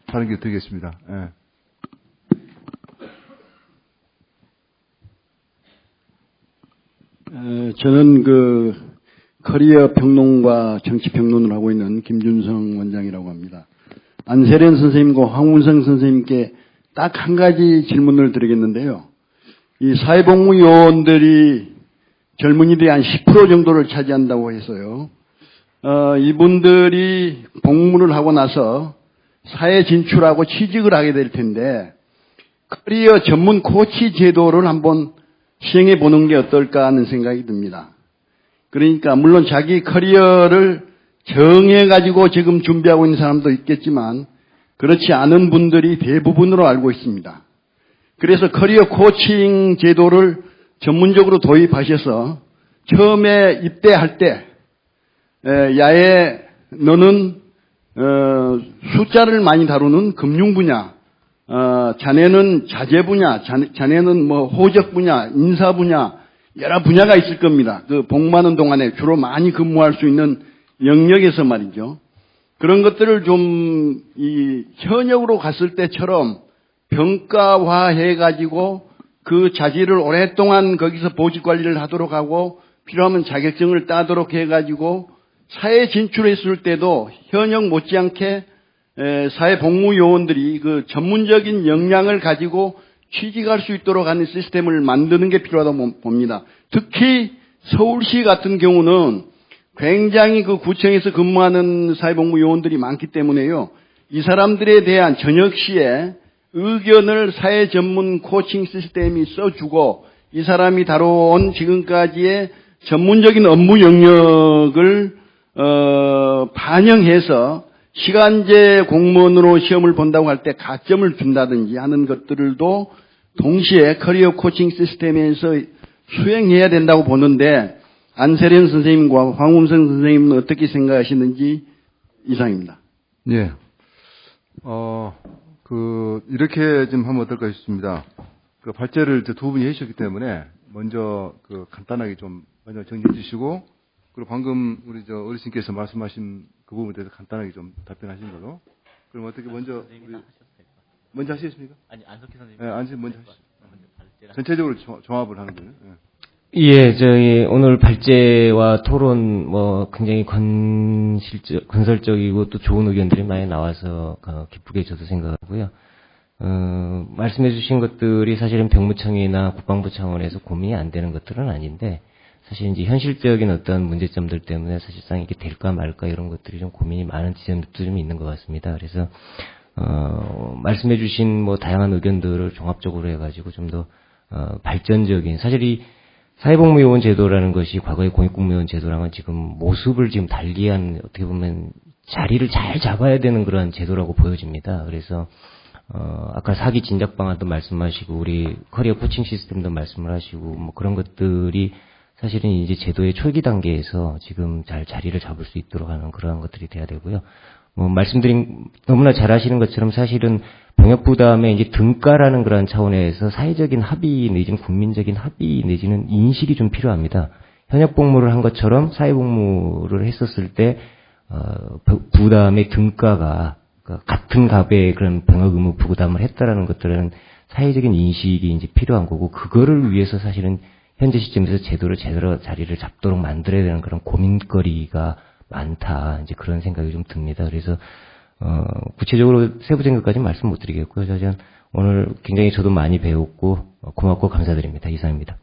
다른 게 드리겠습니다. 예. 저는 커리어 평론과 정치 평론을 하고 있는 김준성 원장이라고 합니다. 안세련 선생님과 황운성 선생님께 딱 한 가지 질문을 드리겠는데요. 이 사회복무요원들이 젊은이들이 한 10% 정도를 차지한다고 해서요. 이분들이 복무를 하고 나서 사회 진출하고 취직을 하게 될 텐데 커리어 전문 코치 제도를 한번 시행해 보는 게 어떨까 하는 생각이 듭니다. 그러니까 물론 자기 커리어를 정해가지고 지금 준비하고 있는 사람도 있겠지만 그렇지 않은 분들이 대부분으로 알고 있습니다. 그래서 커리어 코칭 제도를 전문적으로 도입하셔서 처음에 입대할 때 야에 너는 숫자를 많이 다루는 금융 분야, 자네는 자재 분야, 자네는 뭐 호적 분야, 인사 분야, 여러 분야가 있을 겁니다. 복무하는 동안에 주로 많이 근무할 수 있는 영역에서 말이죠. 그런 것들을 좀 현역으로 갔을 때처럼 평가화해가지고 그 자질을 오랫동안 거기서 보직 관리를 하도록 하고 필요하면 자격증을 따도록 해가지고 사회 진출했을 때도 현역 못지않게 사회복무요원들이 그 전문적인 역량을 가지고 취직할 수 있도록 하는 시스템을 만드는 게 필요하다고 봅니다. 특히 서울시 같은 경우는 굉장히 그 구청에서 근무하는 사회복무요원들이 많기 때문에요. 이 사람들에 대한 저녁 시에 의견을 사회 전문 코칭 시스템이 써주고 이 사람이 다뤄온 지금까지의 전문적인 업무 영역을 반영해서 시간제 공무원으로 시험을 본다고 할 때 가점을 준다든지 하는 것들도 동시에 커리어 코칭 시스템에서 수행해야 된다고 보는데 안세련 선생님과 황운성 선생님은 어떻게 생각하시는지 이상입니다. 예. 이렇게 좀 하면 어떨까 싶습니다. 발제를 두 분이 해주셨기 때문에 먼저 간단하게 좀 먼저 정리해 주시고 그리고 방금 우리 어르신께서 말씀하신 그 부분에 대해서 간단하게 좀 답변하신 걸로. 그럼 어떻게 먼저 하시겠습니까? 아니 안석희 선생님. 네, 안석희 먼저 하시죠. 전체적으로 종합을 하는 거예요. 예, 저희 오늘 발제와 토론 굉장히 건설적이고 또 좋은 의견들이 많이 나와서 기쁘게 저도 생각하고요. 말씀해 주신 것들이 사실은 병무청이나 국방부 차원에서 고민이 안 되는 것들은 아닌데 사실 이제 현실적인 어떤 문제점들 때문에 사실상 이게 될까 말까 이런 것들이 좀 고민이 많은 지점도 좀 있는 것 같습니다. 그래서 말씀해 주신 다양한 의견들을 종합적으로 해가지고 좀 더 발전적인, 사실 이 사회복무요원 제도라는 것이 과거의 공익공무원 제도랑은 지금 모습을 지금 달리한, 어떻게 보면 자리를 잘 잡아야 되는 그런 제도라고 보여집니다. 그래서 아까 사기 진작 방안도 말씀하시고 우리 커리어 코칭 시스템도 말씀을 하시고 그런 것들이 사실은 이제 제도의 초기 단계에서 지금 잘 자리를 잡을 수 있도록 하는 그러한 것들이 돼야 되고요. 말씀드린 너무나 잘 아시는 것처럼 사실은 병역 부담의 이제 등가라는 그런 차원에서 사회적인 합의 내지는 국민적인 합의 내지는 인식이 좀 필요합니다. 현역 복무를 한 것처럼 사회 복무를 했었을 때 부담의 등가가 같은 값의 그런 병역 의무 부담을 했다라는 것들은 사회적인 인식이 이제 필요한 거고, 그거를 위해서 사실은 현재 시점에서 제도를 제대로 자리를 잡도록 만들어야 되는 그런 고민거리가 많다, 이제 그런 생각이 좀 듭니다. 그래서 구체적으로 세부적인것까지는 말씀 못 드리겠고요. 저는 오늘 굉장히 저도 많이 배웠고 고맙고 감사드립니다. 이상입니다.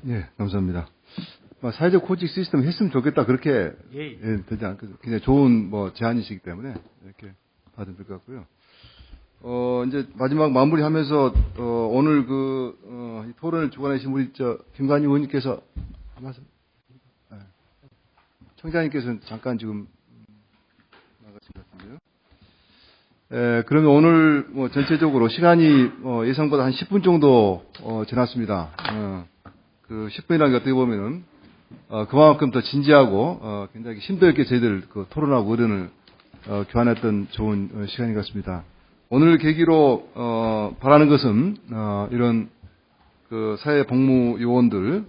예, 감사합니다. 사회적 코칭 시스템 했으면 좋겠다, 그렇게 되지 않고 굉장히 좋은 제안이시기 때문에 이렇게 받으면 될 것 같고요. 이제 마지막 마무리하면서 오늘 이 토론을 주관하신 우리 김관희 의원님께서 한 말씀. 청장님께서는 잠깐 지금 나가신 것 같은데요. 그러면 오늘 전체적으로 시간이 예상보다 한 10분 정도 지났습니다. 그 10분이라는 게 어떻게 보면은 그만큼 더 진지하고 굉장히 심도 있게 저희들 토론하고 의견을 교환했던 좋은 시간인 것 같습니다. 오늘 계기로 바라는 것은 이런 사회 복무 요원들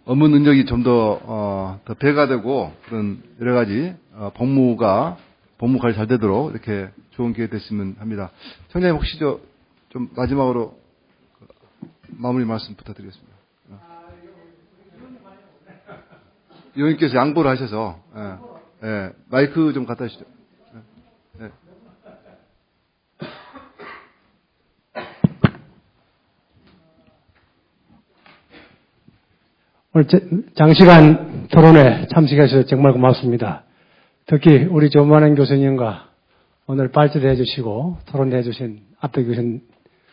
업무 능력이 좀 더 배가 되고 그런 여러 가지 복무 관리 잘 되도록 이렇게 좋은 기회 됐으면 합니다. 청장님 혹시 좀 마지막으로 마무리 말씀 부탁드리겠습니다. 의원님께서 양보를 하셔서 마이크 좀 갖다 주시죠. 오늘 장시간 토론에 참석해 주셔서 정말 고맙습니다. 특히 우리 조만행 교수님과 오늘 발제도 해주시고 토론도 해주신 앞에 계신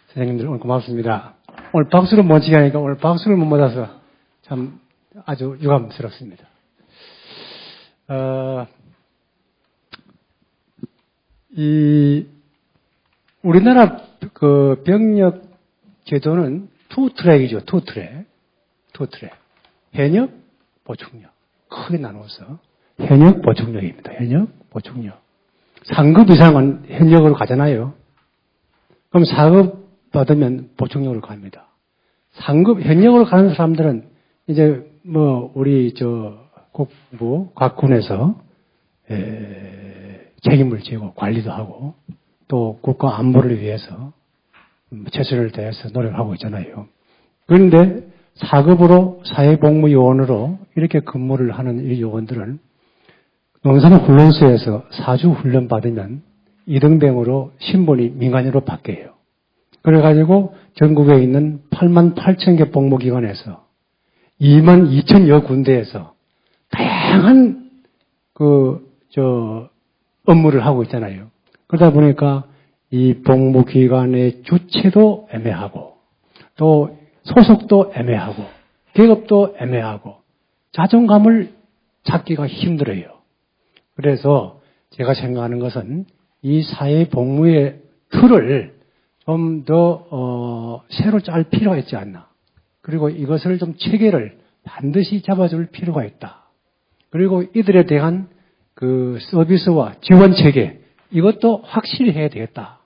선생님들 오늘 고맙습니다. 오늘 박수를 못 치게 하니까 오늘 박수를 못 받아서 참 아주 유감스럽습니다. 우리나라 병력 제도는 투 트랙이죠. 투 트랙. 현역, 보충력. 크게 나누어서 현역, 보충력입니다. 현역, 보충력. 상급 이상은 현역으로 가잖아요. 그럼 4급 받으면 보충력으로 갑니다. 상급, 현역으로 가는 사람들은 이제 우리 국부, 곽군에서 책임을 지고 관리도 하고 또 국가 안보를 위해서 최선을 다해서 노력하고 있잖아요. 그런데 4급으로 사회복무요원으로 이렇게 근무를 하는 이 요원들은 농산훈련소에서 4주 훈련 받으면 2등병으로 신분이 민간인으로 바뀌어요. 그래가지고 전국에 있는 8만 8천 개 복무기관에서 2만 2천여 군데에서 다양한 업무를 하고 있잖아요. 그러다 보니까 이 복무기관의 주체도 애매하고 또 소속도 애매하고 계급도 애매하고 자존감을 찾기가 힘들어요. 그래서 제가 생각하는 것은 이 사회복무의 틀을 좀 더 새로 짤 필요가 있지 않나. 그리고 이것을 좀 체계를 반드시 잡아줄 필요가 있다. 그리고 이들에 대한 서비스와 지원 체계 이것도 확실히 해야 되겠다.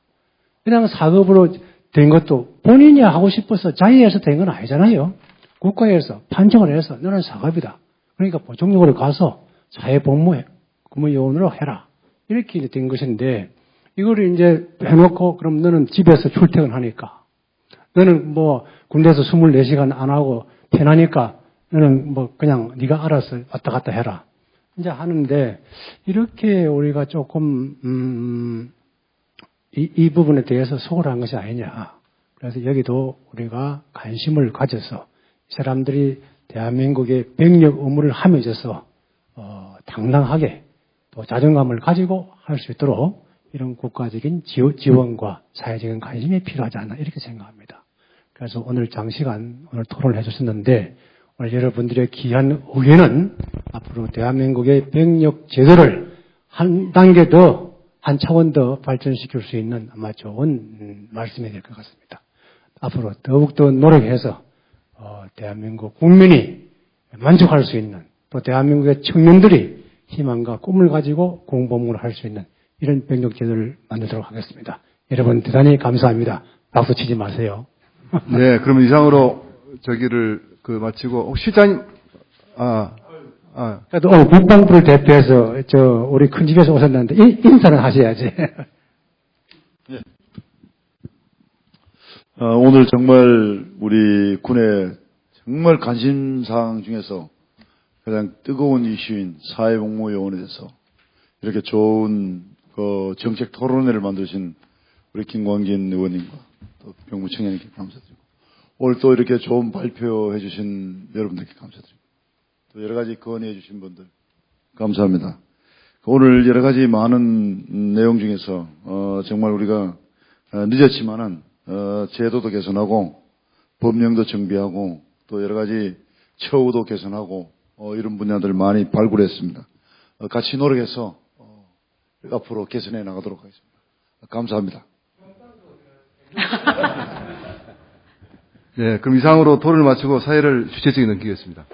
그냥 4급으로 된 것도 본인이 하고 싶어서 자의해서 된 건 아니잖아요. 국가에서 판정을 해서 너는 4급이다. 그러니까 보충력으로 가서 사회복무요원으로 해라. 이렇게 된 것인데 이거를 이제 해놓고 그럼 너는 집에서 출퇴근하니까 너는 뭐 군대에서 24시간 안 하고 편하니까 너는 뭐 그냥 네가 알아서 왔다 갔다 해라. 이제 하는데 이렇게 우리가 조금 이 부분에 대해서 소홀한 것이 아니냐. 그래서 여기도 우리가 관심을 가져서 이 사람들이 대한민국의 병력 의무를 함에 있어서 당당하게 또 자존감을 가지고 할 수 있도록 이런 국가적인 지원과 사회적인 관심이 필요하지 않나 이렇게 생각합니다. 그래서 오늘 장시간 오늘 토론을 해주셨는데 오늘 여러분들의 귀한 의견은 앞으로 대한민국의 병력 제도를 한 단계 더, 한 차원 더 발전시킬 수 있는 아마 좋은 말씀이 될 것 같습니다. 앞으로 더욱더 노력해서 대한민국 국민이 만족할 수 있는 또 대한민국의 청년들이 희망과 꿈을 가지고 공복무를 할 수 있는 이런 병력 제도를 만들도록 하겠습니다. 여러분 대단히 감사합니다. 박수 치지 마세요. 네, 그러면 이상으로 저기를 마치고 실장님 그래도 오늘 국방부를 대표해서 우리 큰 집에서 오셨는데 인사는 하셔야지. 네. 오늘 정말 우리 군의 정말 관심사항 중에서 가장 뜨거운 이슈인 사회복무요원에 대해서 이렇게 좋은 정책 토론회를 만드신 우리 김광진 의원님과 또 병무청장님께 감사드리고 오늘 또 이렇게 좋은 발표해 주신 여러분들께 감사드립니다. 또 여러 가지 건의해 주신 분들 감사합니다. 오늘 여러 가지 많은 내용 중에서 정말 우리가 늦었지만은 제도도 개선하고 법령도 정비하고 또 여러 가지 처우도 개선하고 이런 분야들을 많이 발굴했습니다. 같이 노력해서 앞으로 개선해 나가도록 하겠습니다. 감사합니다. 네, 그럼 이상으로 토론을 마치고 사회를 주최측에 넘기겠습니다.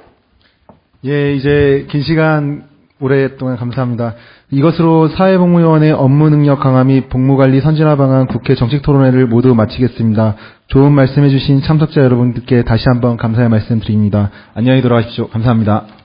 예, 이제 긴 시간 오랫동안 감사합니다. 이것으로 사회복무요원의 업무 능력 강화 및 복무관리 선진화 방안 국회 정책토론회를 모두 마치겠습니다. 좋은 말씀해 주신 참석자 여러분들께 다시 한번 감사의 말씀 드립니다. 안녕히 돌아가십시오. 감사합니다.